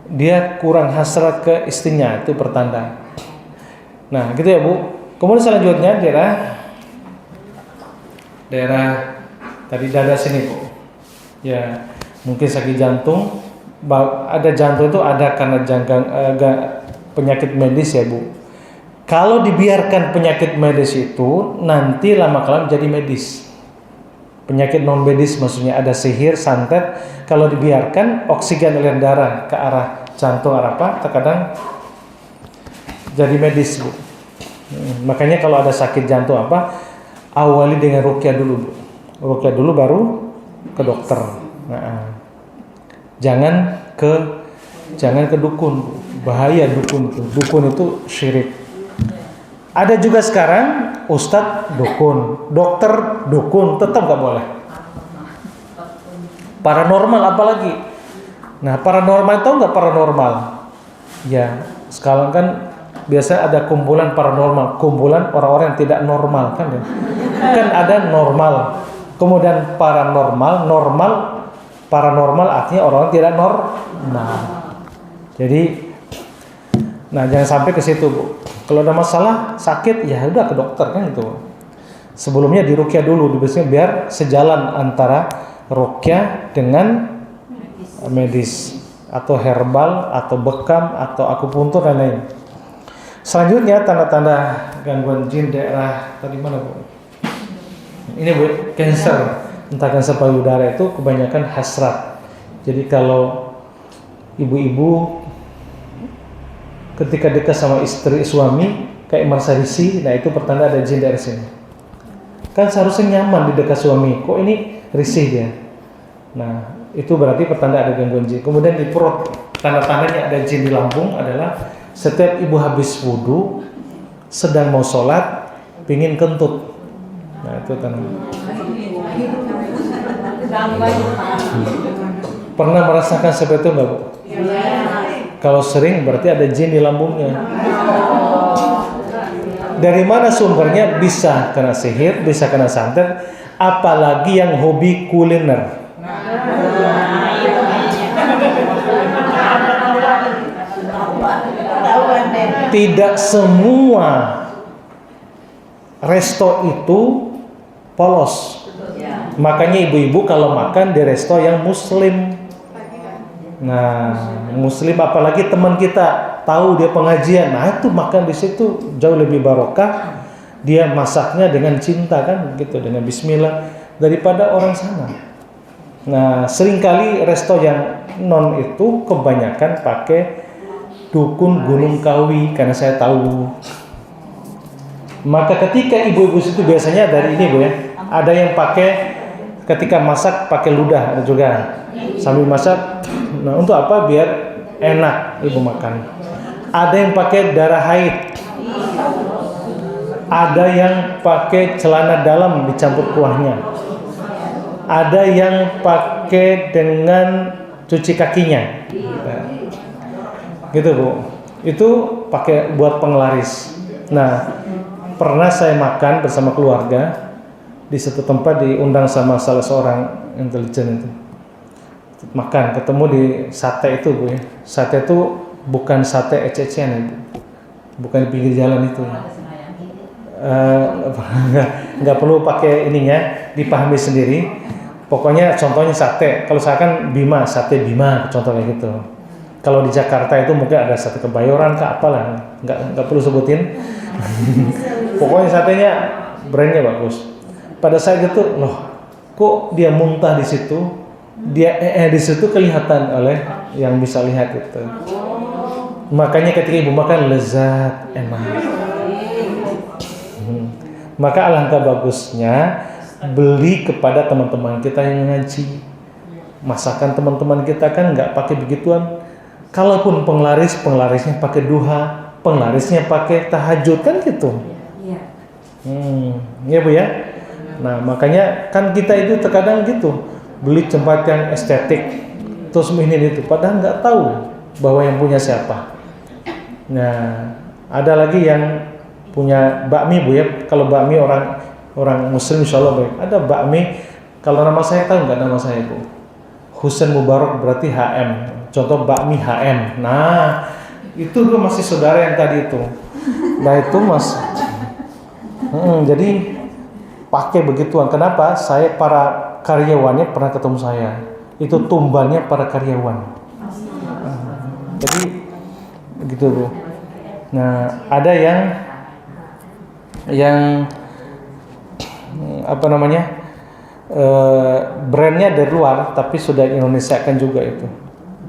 dia kurang hasrat ke istrinya, itu pertanda. Nah, gitu ya Bu. Kemudian selanjutnya daerah tadi dada sini Bu. Ya, mungkin sakit jantung. Ada jantung itu ada karena penyakit medis ya Bu. Kalau dibiarkan penyakit medis itu nanti lama-kelamaan jadi medis. Penyakit non medis maksudnya ada sihir, santet. Kalau dibiarkan oksigen aliran darah ke arah jantung arah apa, terkadang jadi medis Bu. Makanya kalau ada sakit jantung apa, awali dengan ruqyah dulu Bu. Ruqyah dulu baru ke dokter. Nah, jangan ke dukun Bu. Bahaya dukun itu. Dukun itu syirik. Ada juga sekarang ustadz dukun, dokter dukun, tetap gak boleh. Paranormal apalagi. Nah paranormal tahu nggak paranormal? Ya sekarang kan biasa ada kumpulan paranormal, kumpulan orang-orang yang tidak normal kan ya. Kan ada normal, kemudian paranormal. Paranormal artinya orang tidak normal. Jadi, nah jangan sampai ke situ, Bu. Kalau ada masalah sakit, ya udah ke dokter kan gitu. Sebelumnya diruqyah dulu, biasanya biar sejalan antara ruqyah dengan medis atau herbal atau bekam atau akupuntur dan lain. Selanjutnya tanda-tanda gangguan jin daerah tadi mana, Bu? Ini, Bu, cancer. Entah kanker payudara itu kebanyakan hasrat. Jadi kalau ibu-ibu ketika dekat sama istri suami kayak merasa risih, nah itu pertanda ada jin dari sini. Kan seharusnya nyaman di dekat suami, kok ini risih dia. Nah, itu berarti pertanda ada gangguan jin. Kemudian di perut, tanda-tandanya ada jin di lambung adalah setiap ibu habis wudhu, sedang mau sholat, pingin kentut. Nah, itu tanda. Pernah merasakan seperti itu nggak, Bu? Kalau sering berarti ada jin di lambungnya. Dari mana sumbernya? Bisa kena sihir, bisa kena santet, apalagi yang hobi kuliner. Tidak semua resto itu polos. Makanya ibu-ibu kalau makan di resto yang muslim. Nah, muslim apalagi teman kita tahu dia pengajian, nah itu makan di situ jauh lebih barokah. Dia masaknya dengan cinta kan, gitu, dengan bismillah daripada orang sana. Nah, seringkali resto yang non itu kebanyakan pakai dukun Gunung Kawi karena saya tahu. Maka ketika ibu-ibu situ biasanya dari ini, Bu, ya, ada yang pakai ketika masak pakai ludah, ada juga sambil masak. Nah, untuk apa? Biar enak ibu makan. Ada yang pakai darah haid, ada yang pakai celana dalam dicampur kuahnya, ada yang pakai dengan cuci kakinya. Nah, gitu, Bu. Itu pakai buat penglaris. Nah, pernah saya makan bersama keluarga di satu tempat, diundang sama salah seorang intelijen itu. Makan, ketemu di sate itu, Bu, ya. Sate itu bukan sate ecek-ecekan, Ibu. Bukan di pinggir jalan itu. Nggak perlu pakai ininya, dipahami sendiri. Pokoknya contohnya sate. Kalau saya kan Bima, sate Bima, contoh kayak gitu. Kalau di Jakarta itu mungkin ada sate Kebayoran, apalah, nggak perlu sebutin. Pokoknya satenya brandnya bagus. Pada saat itu, loh, kok dia muntah di situ? Dia di situ kelihatan oleh yang bisa lihat itu. Makanya ketika ibu makan lezat, enak. Maka alangkah bagusnya beli kepada teman-teman kita yang ngaji. Masakan teman-teman kita kan nggak pakai begituan. Kalaupun penglarisnya pakai duha, penglarisnya pakai tahajud kan gitu. Ya, Bu, ya. Nah, makanya kan kita itu terkadang gitu, beli tempat yang estetik, terus ini itu, padahal nggak tahu bahwa yang punya siapa. Nah, ada lagi yang punya bakmi, Bu, ya. Kalau bakmi orang Muslim, insya Allah baik. Ada bakmi. Kalau nama saya tahu nggak nama saya, Bu? Husain Mubarak berarti HM. Contoh bakmi HM. Nah, itu dulu masih saudara yang tadi itu. Nah itu mas. Jadi pakai begituan. Kenapa? Saya para karyawannya pernah ketemu saya. Itu tumbalnya para karyawan. Jadi begitu, Bu. Nah, ada yang apa namanya? Brandnya dari luar tapi sudah Indonesiakan juga itu.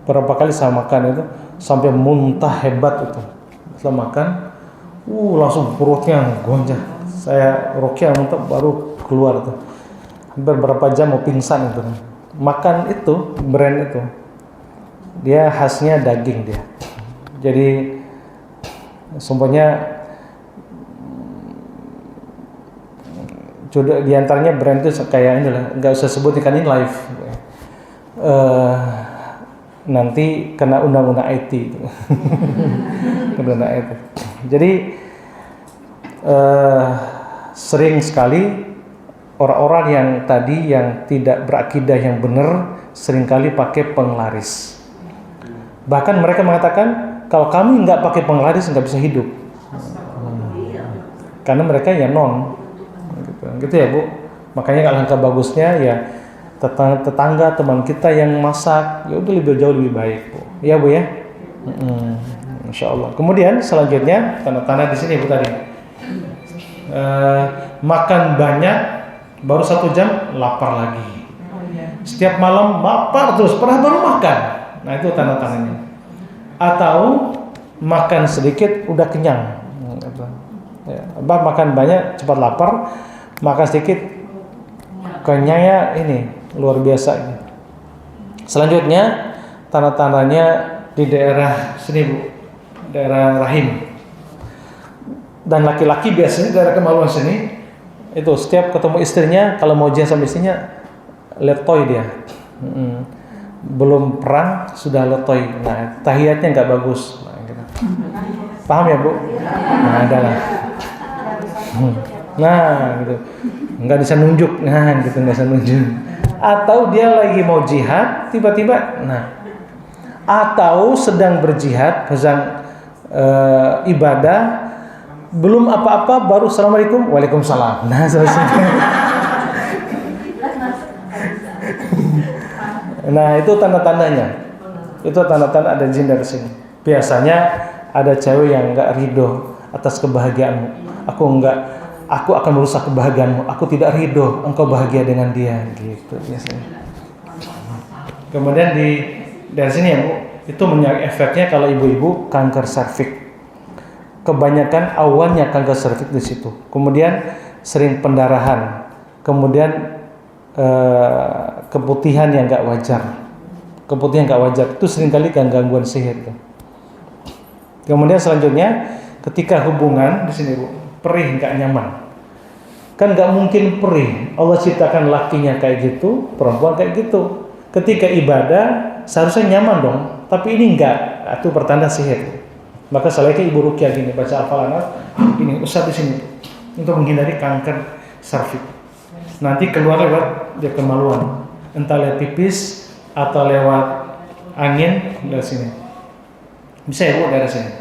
Berapa kali saya makan itu sampai muntah hebat itu. Setelah makan, langsung perutnya gonjang. Saya ruqyah muntah baru keluar tuh. Hampir berapa jam mau pingsan itu. Makan itu brand itu. Dia khasnya daging dia. Jadi sumpahnya di antaranya brand itu kayak ini lah, nggak usah sebut ikan ini live. Nanti kena undang-undang IT itu. Undang-undang IT. Jadi sering sekali orang-orang yang tadi yang tidak berakidah yang benar seringkali pakai penglaris. Bahkan mereka mengatakan kalau kami nggak pakai penglaris nggak bisa hidup. Karena mereka ya non, gitu ya Bu. Makanya alangkah bagusnya ya tetangga teman kita yang masak, ya udah lebih jauh lebih baik Bu. Ya Bu ya. Insya Allah. Kemudian selanjutnya tanda-tanda di sini Bu tadi. Makan banyak baru 1 jam lapar lagi. Setiap malam lapar terus, pernah baru makan. Nah itu tanda-tandanya. Atau makan sedikit udah kenyang. Ya, makan banyak cepat lapar, makan sedikit kenyangnya ini luar biasa. Selanjutnya tanda-tandanya di daerah sini Bu, daerah rahim. Dan laki-laki biasanya daerah kemaluan sini itu setiap ketemu istrinya kalau mau jihad sama istrinya letoy dia. Belum perang sudah letoy. Nah, tahiyatnya nggak bagus. Nah, gitu. Paham ya Bu? Nah, adalah. Nah, gitu. Nggak bisa nunjuk. Nah, gitu nggak bisa nunjuk. Atau dia lagi mau jihad tiba-tiba, nah, atau sedang berjihad, sedang ibadah, belum apa-apa baru assalamualaikum, waalaikumsalam. Nah, selesai. Nah, itu tanda-tandanya. Itu tanda-tanda ada jin dari sini. Biasanya ada cewek yang enggak ridho atas kebahagiaanmu. Aku akan merusak kebahagiaanmu. Aku tidak ridho engkau bahagia dengan dia, gitu biasanya. Kemudian dari sini ya Bu, itu efeknya kalau ibu-ibu kanker serviks. Kebanyakan awalnya kanker serviks di situ. Kemudian sering pendarahan. Kemudian keputihan yang nggak wajar. Keputihan nggak wajar itu seringkali gangguan sihir. Kemudian selanjutnya ketika hubungan di sini Bu, perih nggak nyaman. Kan nggak mungkin perih. Allah ciptakan lakinya kayak gitu, perempuan kayak gitu. Ketika ibadah seharusnya nyaman dong, tapi ini enggak. Itu pertanda sihir. Maka sebaiknya ibu ruqyah gini, baca Al-Falaq ini usap di sini untuk menghindari kanker serviks. Nanti keluar lewat dia kemaluan, entah lewat pipis atau lewat angin dari sini. Bisa ya Bu daerah sini.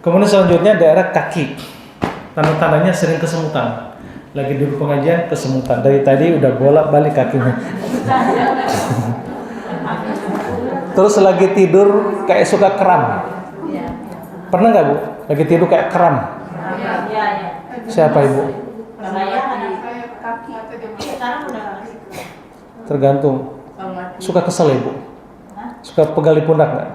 Kemudian selanjutnya daerah kaki. Tanda-tandanya sering kesemutan. Lagi duduk pengajian kesemutan. Dari tadi udah bolak-balik kakinya. Terus lagi tidur kayak suka kram. Pernah nggak Bu? Lagi tidur kayak kram. Siapa Ibu? Tergantung. Suka kesel Ibu? Suka pegal di pundak nggak?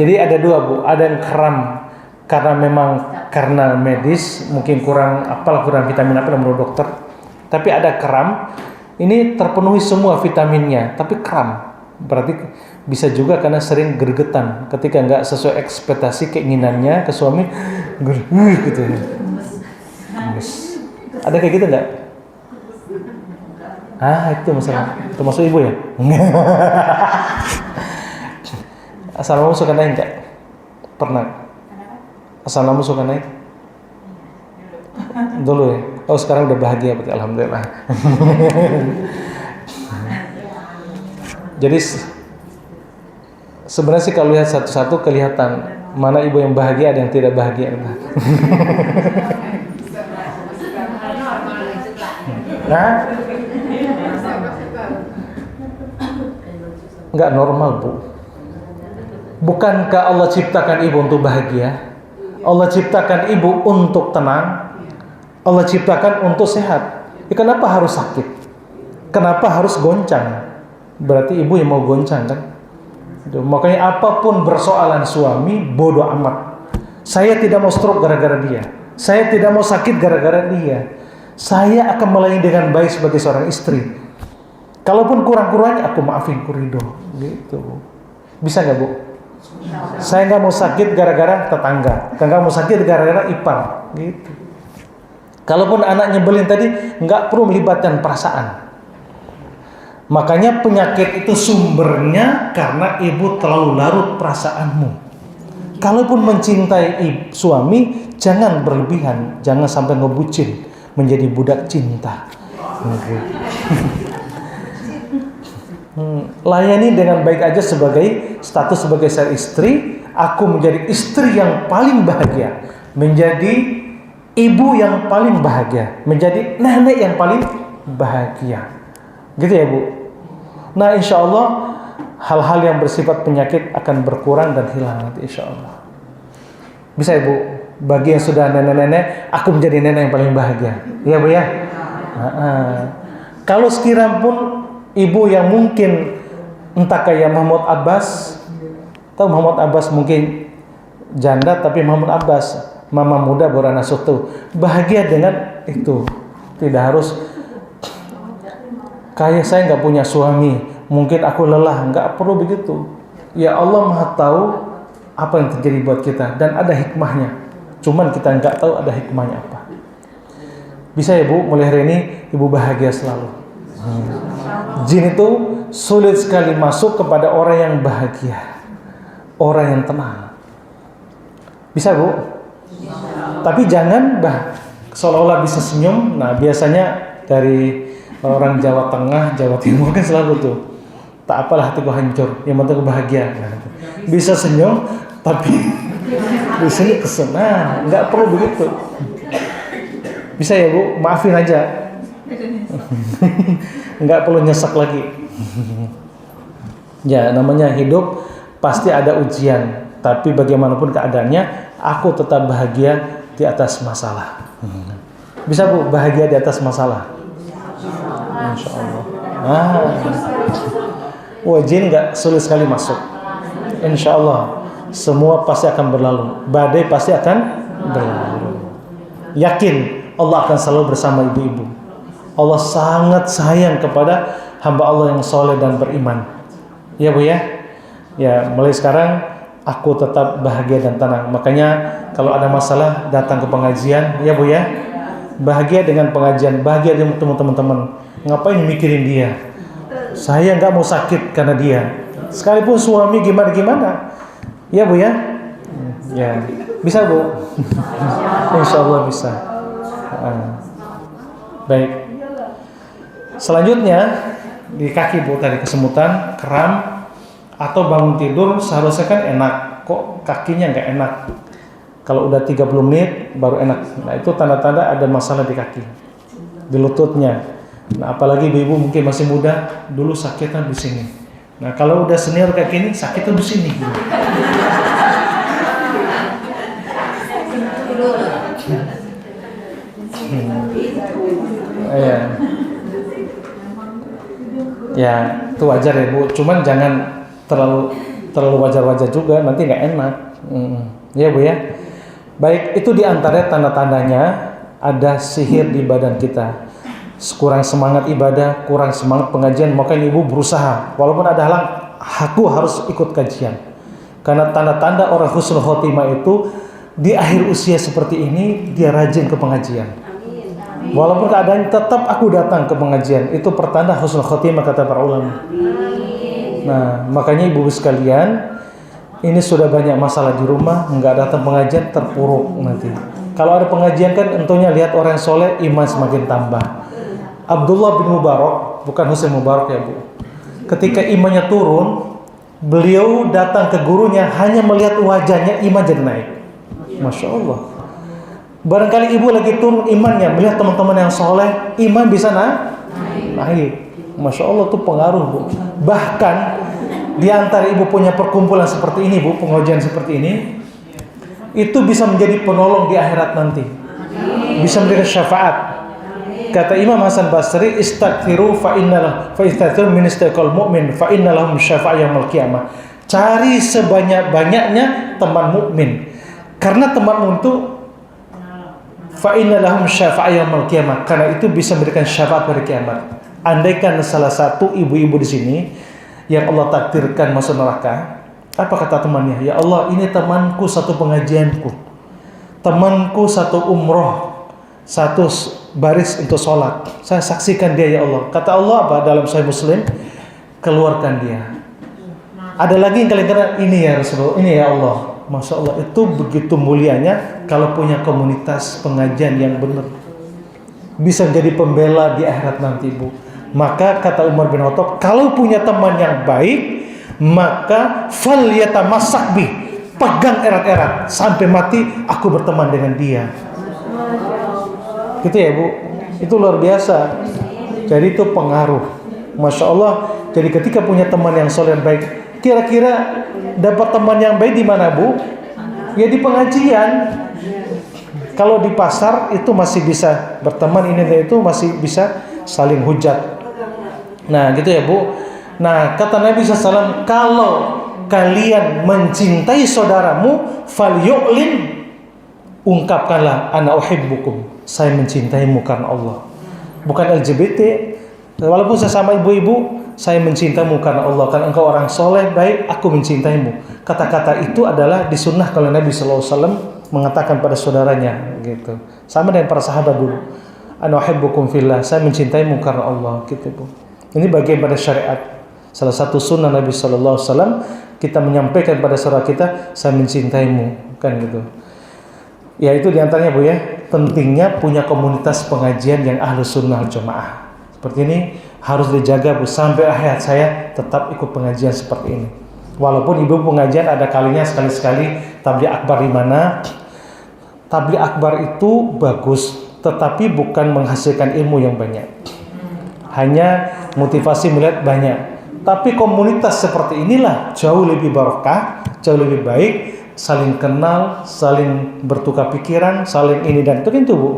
Jadi ada dua Bu. Ada yang kram karena memang karena medis, mungkin kurang vitamin apa menurut dokter. Tapi ada kram, ini terpenuhi semua vitaminnya, tapi kram. Berarti bisa juga karena sering gergetan ketika nggak sesuai ekspektasi keinginannya ke suami, gitu. Ada kayak gitu nggak? Itu masalah. Termasuk ibu ya? Asal kamu suka naik nggak? Pernah? Asal kamu suka naik? Dulu ya? Oh sekarang udah bahagia berarti alhamdulillah. Jadi sebenarnya sih kalau lihat satu-satu kelihatan mana ibu yang bahagia ada yang tidak bahagia. Nah, nggak normal Bu. Bukankah Allah ciptakan ibu untuk bahagia? Allah ciptakan ibu untuk tenang. Allah ciptakan untuk sehat. Kenapa harus sakit? Kenapa harus goncang? Berarti ibu yang mau goncang kan? Makanya apapun persoalan suami, bodoh amat. Saya tidak mau stroke gara-gara dia. Saya tidak mau sakit gara-gara dia. Saya akan melayani dengan baik sebagai seorang istri. Kalaupun kurang-kurangnya aku maafin, aku ridho. Gitu. Bisa nggak Bu? Saya nggak mau sakit gara-gara tetangga. Nggak mau sakit gara-gara ipar. Gitu. Kalaupun anak nyebelin tadi, nggak perlu melibatkan perasaan. Makanya penyakit itu sumbernya karena ibu terlalu larut perasaanmu. Kalaupun mencintai suami, jangan berlebihan, jangan sampai ngebucin, menjadi budak cinta. Layani dengan baik aja sebagai status sebagai saya istri, aku menjadi istri yang paling bahagia, menjadi ibu yang paling bahagia, menjadi nenek yang paling bahagia. Gitu ya Bu. Nah insya Allah hal-hal yang bersifat penyakit akan berkurang dan hilang nanti insya Allah. Bisa ya Bu, bagi yang sudah nenek-nenek, aku menjadi nenek yang paling bahagia. Iya Bu ya. Kalau sekiranya pun ibu yang mungkin entah kayak Mahmud Abbas, atau Mahmud Abbas mungkin janda tapi Mahmud Abbas mama muda berana soto, bahagia dengan itu. Tidak harus kayak saya nggak punya suami, mungkin aku lelah, nggak perlu begitu. Ya Allah Maha tahu apa yang terjadi buat kita dan ada hikmahnya. Cuman kita nggak tahu ada hikmahnya apa. Bisa ya Bu, mulai hari ini ibu bahagia selalu. Jin itu sulit sekali masuk kepada orang yang bahagia, orang yang tenang. Bisa Bu? Tapi jangan seolah-olah bisa senyum. Nah biasanya dari orang Jawa Tengah, Jawa Timur kan selalu tuh, tak apalah hatiku hancur, yang penting aku bahagia. Bisa senyum, tapi di sini kesenang, nggak perlu begitu. Bisa ya Bu, maafin aja. Nggak perlu nyesek lagi. Ya namanya hidup pasti ada ujian, tapi bagaimanapun keadaannya, aku tetap bahagia di atas masalah. Bisa Bu, bahagia di atas masalah. Insya Allah. Jin nggak sulit sekali masuk. Insya Allah semua pasti akan berlalu. Badai pasti akan berlalu. Yakin Allah akan selalu bersama ibu-ibu. Allah sangat sayang kepada hamba Allah yang soleh dan beriman. Ya Bu ya. Ya mulai sekarang aku tetap bahagia dan tenang. Makanya kalau ada masalah datang ke pengajian, ya Bu ya. Bahagia dengan pengajian, bahagia dengan teman-teman. Ngapain mikirin dia? Saya nggak mau sakit karena dia. Sekalipun suami gimana-gimana. Ya Bu ya. Ya bisa Bu. Insya Allah bisa. Baik. Selanjutnya di kaki Bu tadi kesemutan, kram atau bangun tidur seharusnya kan enak. Kok kakinya nggak enak? Kalau udah 30 menit baru enak. Nah itu tanda-tanda ada masalah di kaki, di lututnya. Nah apalagi ibu mungkin masih muda, dulu sakitnya di sini. Nah kalau udah senior kayak gini sakitnya di sini. Ya itu wajar ya Bu. Cuman jangan terlalu wajar-wajar juga, nanti nggak enak. Ya Bu ya. Baik, itu diantara tanda-tandanya ada sihir di badan kita. Kurang semangat ibadah, kurang semangat pengajian, makanya ibu berusaha. Walaupun ada halang, aku harus ikut kajian. Karena tanda-tanda orang husnul khotimah itu di akhir usia seperti ini dia rajin ke pengajian. Walaupun keadaan tetap aku datang ke pengajian, itu pertanda husnul khotimah kata para ulama. Nah, makanya ibu sekalian, ini sudah banyak masalah di rumah, nggak datang pengajian terpuruk nanti. Kalau ada pengajian kan tentunya lihat orang soleh, iman semakin tambah. Abdullah bin Mubarak, bukan Husain Mubarak ya Bu. Ketika imannya turun, beliau datang ke gurunya hanya melihat wajahnya iman jadi naik. Masya Allah. Barangkali ibu lagi turun imannya, melihat teman-teman yang soleh, iman bisa naik. Masya Allah tuh pengaruh Bu. Bahkan di antara ibu punya perkumpulan seperti ini Bu, pengajian seperti ini, itu bisa menjadi penolong di akhirat nanti. Bisa memberikan syafaat. Kata Imam Hasan Basri, istaghfiru fa innalah fa istaghfiru min istiqal mu'min fa innalahum syafa'a yaumil qiyamah. Cari sebanyak-banyaknya teman mukmin. Karena temanmu itu fa innalahum syafa'a yaumil qiyamah. Karena itu bisa memberikan syafaat pada kiamat. Andaikan salah satu ibu-ibu di sini yang Allah takdirkan masuk neraka, apa kata temannya? Ya Allah, ini temanku satu pengajianku, temanku satu umroh, satu baris untuk sholat. Saya saksikan dia ya Allah. Kata Allah apa dalam Sahih Muslim? Keluarkan dia. Ada lagi yang kalian kata ini ya Rasulullah, ini ya Allah. Masya Allah, itu begitu mulianya kalau punya komunitas pengajian yang benar. Bisa jadi pembela di akhirat nanti, Bu. Maka kata Umar bin Khattab, kalau punya teman yang baik, maka falyatamassak bi, pegang erat-erat sampai mati aku berteman dengan dia. Gitu ya, Bu. Itu luar biasa. Jadi itu pengaruh. Masya Allah. Jadi ketika punya teman yang soleh dan baik, kira-kira dapat teman yang baik di mana, Bu? Ya di pengajian. Kalau di pasar itu masih bisa berteman, ini dan itu masih bisa saling hujat. Nah gitu ya, Bu. Nah kata Nabi SAW, kalau kalian mencintai saudaramu, falyu'lin, ungkapkanlah, ana uhibbukum, saya mencintaimu karena Allah. Bukan LGBT. Walaupun sesama ibu-ibu, saya mencintaimu karena Allah, karena engkau orang soleh baik, aku mencintaimu. Kata-kata itu adalah disunnah kalau Nabi SAW mengatakan pada saudaranya, gitu. Sama dengan para sahabat dulu. Ana uhibbukum fillah, saya mencintaimu karena Allah, gitu, Bu. Ini bagian pada syariat. Salah satu sunnah Nabi SAW, kita menyampaikan pada saudara kita, saya mencintaimu, kan gitu. Ya itu diantaranya, Bu ya, pentingnya punya komunitas pengajian yang ahlu sunnah jamaah. Seperti ini harus dijaga, Bu, sampai akhir saya tetap ikut pengajian seperti ini. Walaupun ibu pengajian ada kalinya sekali-sekali tabligh akbar di mana. Tabligh akbar itu bagus, tetapi bukan menghasilkan ilmu yang banyak. Hanya motivasi melihat banyak. Tapi komunitas seperti inilah jauh lebih barokah, jauh lebih baik, saling kenal, saling bertukar pikiran, saling ini dan itu, Bu.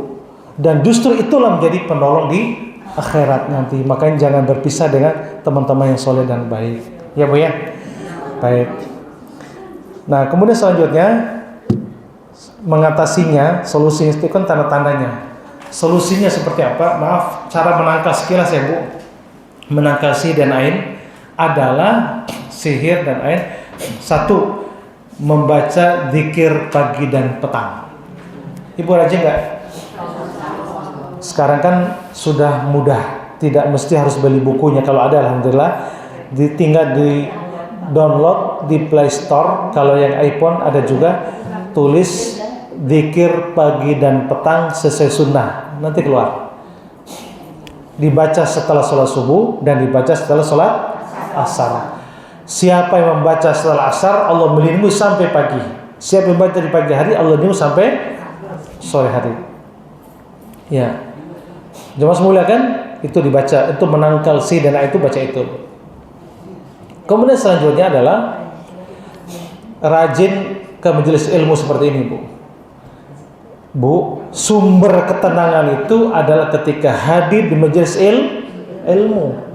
Dan justru itulah menjadi penolong di akhirat nanti. Makanya jangan berpisah dengan teman-teman yang soleh dan baik. Ya, Bu ya. Baik. Nah, kemudian selanjutnya mengatasinya, solusinya itu kan tanda-tandanya. Solusinya seperti apa? Maaf, cara menangkal sekilas ya, Bu. Menangkal sihir dan ain adalah sihir dan ain. Satu, membaca zikir pagi dan petang. Ibu rajin nggak? Sekarang kan sudah mudah, tidak mesti harus beli bukunya. Kalau ada, alhamdulillah, tinggal di download di Play Store. Kalau yang iPhone ada juga, tulis zikir pagi dan petang sesuai sunnah, nanti keluar. Dibaca setelah sholat subuh dan dibaca setelah sholat asar. Siapa yang membaca setelah asar, Allah melindungi sampai pagi. Siapa yang membaca di pagi hari, Allah melindungi sampai sore hari. Ya. Jemaah semulia kan, itu dibaca, itu menangkal sihir dan itu baca itu. Kemudian selanjutnya adalah rajin ke majelis ilmu seperti ini, Bu. Bu, sumber ketenangan itu adalah ketika hadir di majelis ilmu.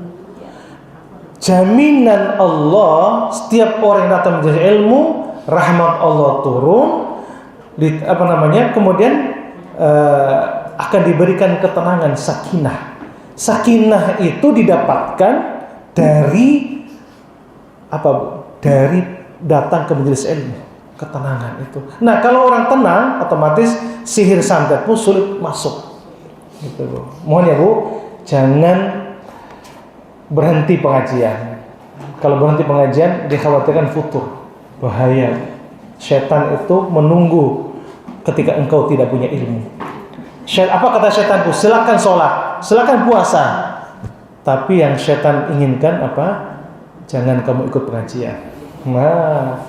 Jaminan Allah, setiap orang yang datang majelis ilmu, rahmat Allah turun, kemudian akan diberikan ketenangan, sakinah. Sakinah itu didapatkan dari apa, Bu? Dari datang ke majelis ilmu, ketenangan itu. Nah, kalau orang tenang, otomatis sihir santet pun sulit masuk. Gitu, Bu. Mohon ya, Bu, jangan berhenti pengajian. Kalau berhenti pengajian, dikhawatirkan futur, bahaya. Setan itu menunggu ketika engkau tidak punya ilmu. Apa kata setanku? Silakan sholat, silakan puasa. Tapi yang setan inginkan apa? Jangan kamu ikut pengajian. Nah,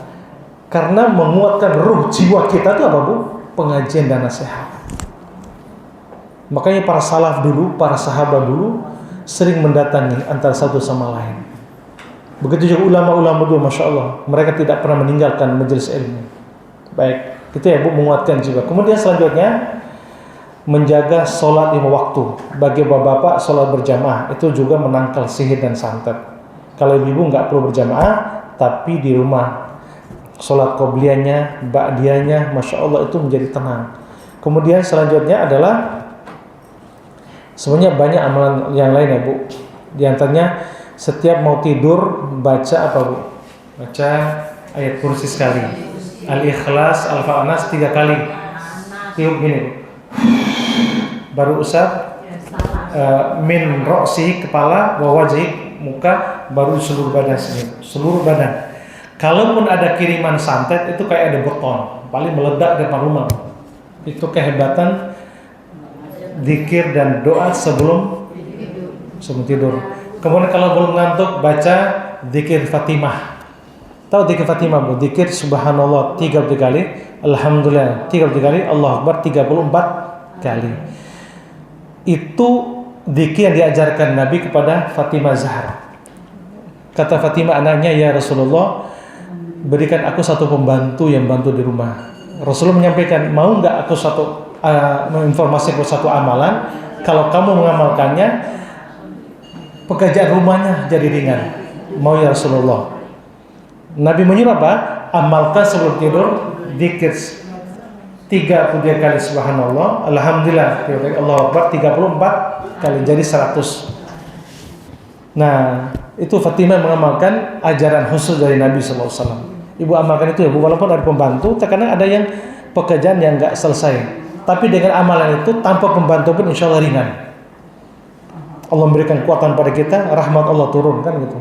karena menguatkan ruh jiwa kita itu apa, Bu? Pengajian dan nasihat. Makanya para salaf dulu, para sahabat dulu sering mendatangi antara satu sama lain. Begitu juga ulama-ulama dulu, Masya Allah, mereka tidak pernah meninggalkan majelis ilmu. Baik, itu ya, Bu, menguatkan jiwa. Kemudian selanjutnya menjaga sholat 5 waktu. Bagi bapak-bapak, sholat berjamaah itu juga menangkal sihir dan santet. Kalau ibu nggak perlu berjamaah, tapi di rumah sholat qobliyahnya, ba'diyahnya, Masya Allah itu menjadi tenang. Kemudian selanjutnya adalah sebenarnya banyak amalan yang lain ya, Bu. Di antaranya setiap mau tidur baca apa, Bu? Baca ayat kursi sekali, Al-Ikhlas, Al-Falaq 3 kali. Tiup gini, Bu. Baru usap min ro'si, kepala, wa wajhi, muka, baru seluruh badan sini, seluruh badan. Kalaupun ada kiriman santet itu kayak ada beton, paling meledak di depan rumah. Itu kehebatan zikir dan doa sebelum tidur. Kemudian kalau belum ngantuk baca zikir Fatimah. Tahu zikir Fatimah Bu? Zikir subhanallah 33 kali, alhamdulillah 33 kali, Allahu akbar 34 kali. Itu zikir yang diajarkan Nabi kepada Fatimah Zahra. Kata Fatimah anaknya, ya Rasulullah, berikan aku satu pembantu yang bantu di rumah. Rasulullah menyampaikan, mau nggak aku menginformasikan satu amalan, kalau kamu mengamalkannya pekerjaan rumahnya jadi ringan. Mau ya Rasulullah. Nabi menyuruh apa? Amalkan sebelum tidur zikir 33 kali subhanallah, alhamdulillah, Allahu akbar 34 kali, jadi 100. Nah, itu Fatimah mengamalkan ajaran khusus dari Nabi SAW. Ibu amalkan itu ya Bu, walaupun ada pembantu, terkadang ada yang pekerjaan yang nggak selesai, tapi dengan amalan itu tanpa pembantu pun insya Allah ringan. Allah memberikan kekuatan pada kita, rahmat Allah turun kan gitu.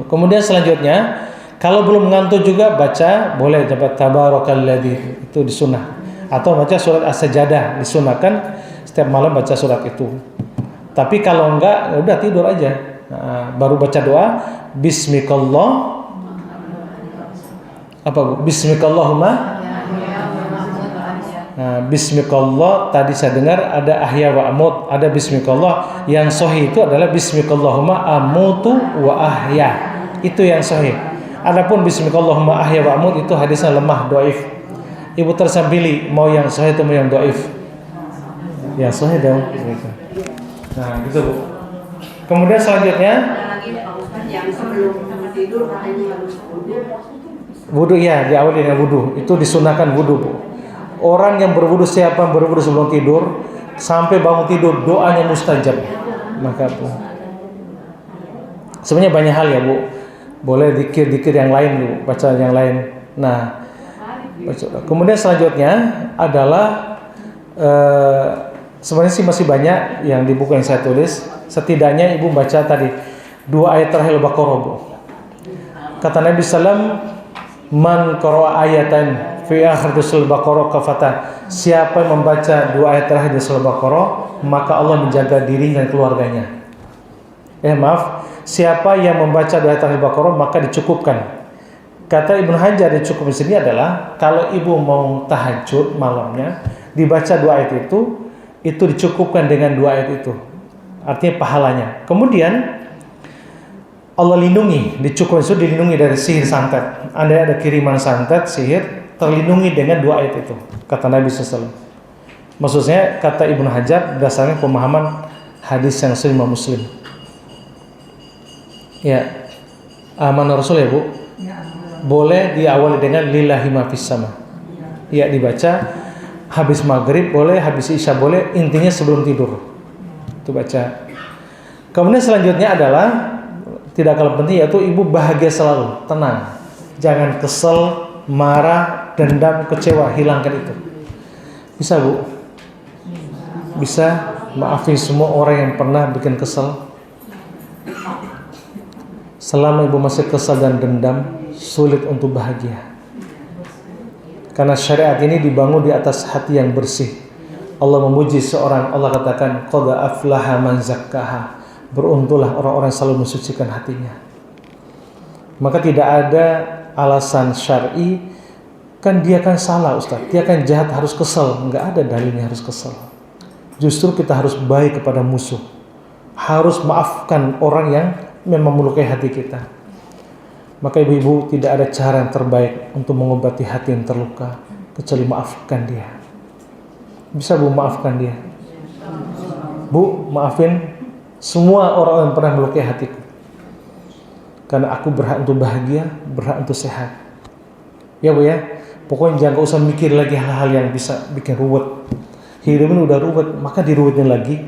Kemudian selanjutnya, kalau belum ngantuk juga baca, boleh dapat tabarakalladzi, itu disunnah. Atau baca surat As-Sajdah, disunahkan setiap malam baca surat itu. Tapi kalau enggak, udah tidur aja. Nah, baru baca doa bismikallah apa Bu? Bismikallahumma. Nah, bismikallah tadi saya dengar ada ahya wa amut, ada bismikallah. Yang sahih itu adalah bismikallahumma amutu wa ahya. Itu yang sahih. Adapun bismikallahumma ahya wa amut itu hadisnya lemah, dhaif. Ibu terserah pilih mau yang sahih atau mau yang dhaif. Yang sahih dong. Nah, gitu Bu. Kemudian selanjutnya yang sebelum tidur katanya harus wudu, ya diawali dengan wudu. Itu disunahkan wudu Bu. Orang yang berwudu, siapa yang berwudu sebelum tidur sampai bangun tidur doanya mustajab. Maka Bu, sebenarnya banyak hal ya Bu. Boleh zikir-zikir yang lain Bu, baca yang lain. Nah, kemudian selanjutnya adalah sebenarnya sih masih banyak yang di buku yang saya tulis. Setidaknya Ibu baca tadi 2 ayat terakhir Al-Baqarah Bu. Kata Nabi SAW, man qara'a ayatan fi akhir surah Al-Baqarah kafata. Siapa yang membaca 2 ayat terakhir di surah Al-Baqarah, maka Allah menjaga diri dan keluarganya. Siapa yang membaca 2 ayat terakhir Al-Baqarah maka dicukupkan. Kata Ibnu Hajar, dicukupkan di sini adalah kalau ibu mau tahajud malamnya dibaca 2 ayat itu dicukupkan dengan 2 ayat itu. Artinya pahalanya. Kemudian Allah lindungi, dicukupkan itu dilindungi dari sihir santet. Andai ada kiriman santet, sihir, terlindungi dengan 2 ayat itu. Kata Nabi SAW. Maksudnya kata Ibnu Hajar berdasarkan pemahaman hadis yang sahih Muslim. Ya, amanah Rasul ya Bu. Boleh diawali dengan lillahi ma fis sama. Ya, dibaca habis maghrib boleh, habis isya boleh, intinya sebelum tidur. Itu baca. Kemudian selanjutnya adalah tidak kalah penting, yaitu ibu bahagia selalu, tenang. Jangan kesel, marah, dendam, kecewa, hilangkan itu. Bisa Bu? Bisa maafin semua orang yang pernah bikin kesel. Selama ibu masih kesal dan dendam, sulit untuk bahagia. Karena syariat ini dibangun di atas hati yang bersih. Allah memuji seorang, Allah katakan qad aflaha man zakkaha. Beruntunglah orang-orang yang selalu mensucikan hatinya. Maka tidak ada alasan syar'i, kan dia kan salah Ustaz, dia kan jahat harus kesel. Enggak ada dalilnya harus kesel. Justru kita harus baik kepada musuh. Harus maafkan orang yang memang melukai hati kita. Maka ibu-ibu, tidak ada cara yang terbaik untuk mengobati hati yang terluka kecuali maafkan dia. Bisa Bu maafkan dia? Bu, maafin semua orang yang pernah melukai hatiku. Karena aku berhak untuk bahagia, berhak untuk sehat. Ya Bu ya. Pokoknya jangan usah mikir lagi hal-hal yang bisa bikin ruwet. Hidup ini udah ruwet, maka diruwetin lagi.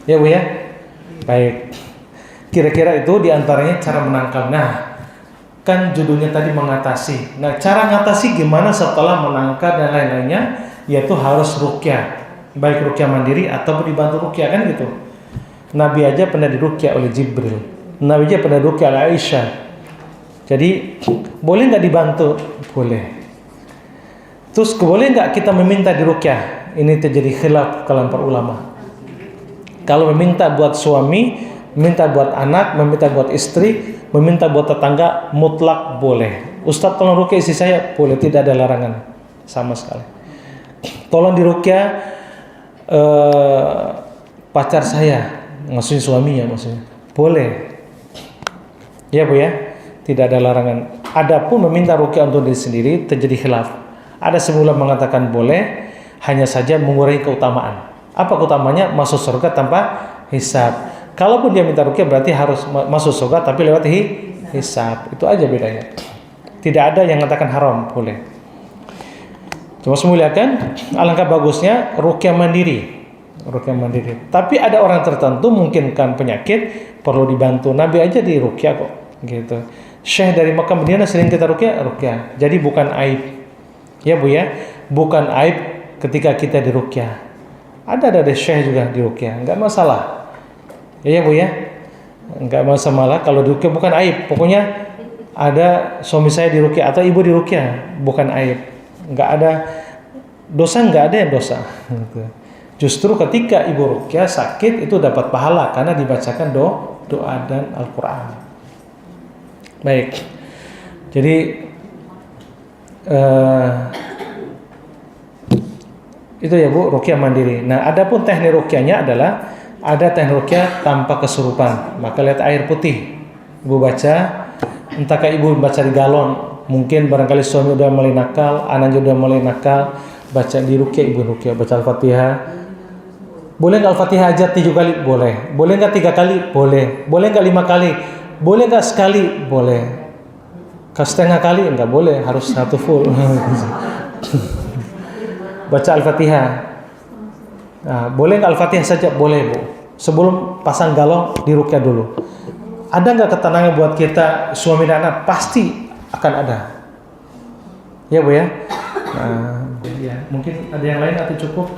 Ya Bu ya. Baik. Kira-kira itu diantaranya cara menangkal. Nah, kan judulnya tadi mengatasi. Nah, cara mengatasi gimana setelah menangkal dan lain-lainnya, yaitu harus ruqyah. Baik ruqyah mandiri ataupun dibantu ruqyah, kan gitu. Nabi aja pernah diruqyah oleh Jibril. Nabi aja pernah diruqyah oleh Aisyah. Jadi boleh nggak dibantu? Boleh. Terus boleh nggak kita meminta diruqyah? Ini terjadi khilaf kalangan para ulama. Kalau meminta buat suami, meminta buat anak, meminta buat istri, meminta buat tetangga, mutlak boleh. Ustaz tolong ruqyah istri saya, boleh, tidak ada larangan sama sekali. Tolong diruqyah pacar saya, maksudnya suaminya maksudnya, boleh. Ya Bu ya, tidak ada larangan. Adapun meminta ruqyah untuk diri sendiri terjadi khilaf. Ada semula mengatakan boleh, hanya saja mengurangi keutamaan. Apa keutamanya? Masuk surga tanpa hisab. Kalaupun dia minta ruqyah berarti harus masuk surga tapi lewat hisab. Itu aja bedanya. Tidak ada yang mengatakan haram, boleh. Cuma semuliakan, alangkah bagusnya ruqyah mandiri. Ruqyah mandiri. Tapi ada orang tertentu mungkin kan penyakit perlu dibantu. Nabi aja di ruqyah kok, gitu. Syekh dari Makkah Madinah sering kita ruqyah. Jadi bukan aib. Ya Bu ya, bukan aib ketika kita di ruqyah. Ada syekh juga di ruqyah, enggak masalah. Ya Bu ya, enggak masalah kalau di ruqyah, bukan aib. Pokoknya ada suami saya di ruqyah atau ibu di ruqyah, bukan aib. Enggak ada dosa, enggak ada yang dosa. Justru ketika ibu ruqyah sakit itu dapat pahala karena dibacakan doa dan Al-Quran. Baik. Jadi itu ya Bu, ruqyah mandiri. Nah, adapun teknik ruqyahnya adalah ada teknik ruqyah tanpa kesurupan. Maka lihat air putih, Ibu baca, entahkah Ibu baca di galon, mungkin barangkali suami udah mulai nakal, anaknya udah mulai nakal, baca di ruqyah, Ibu ruqyah, baca Al-Fatihah. Boleh nggak Al-Fatihah aja 7 kali? Boleh. Boleh nggak 3 kali? Boleh. Boleh nggak 5 kali? Boleh nggak sekali? Boleh. Ke setengah kali? Enggak boleh, harus 1 full. Baca Al-Fatihah. Nah, boleh nggak Al-Fatihah saja? Boleh Bu. Sebelum pasang galon di ruqyah dulu. Ada nggak ketenangan buat kita suami dan anak? Pasti akan ada. Ya Bu ya. Nah, ya mungkin ada yang lain atau cukup?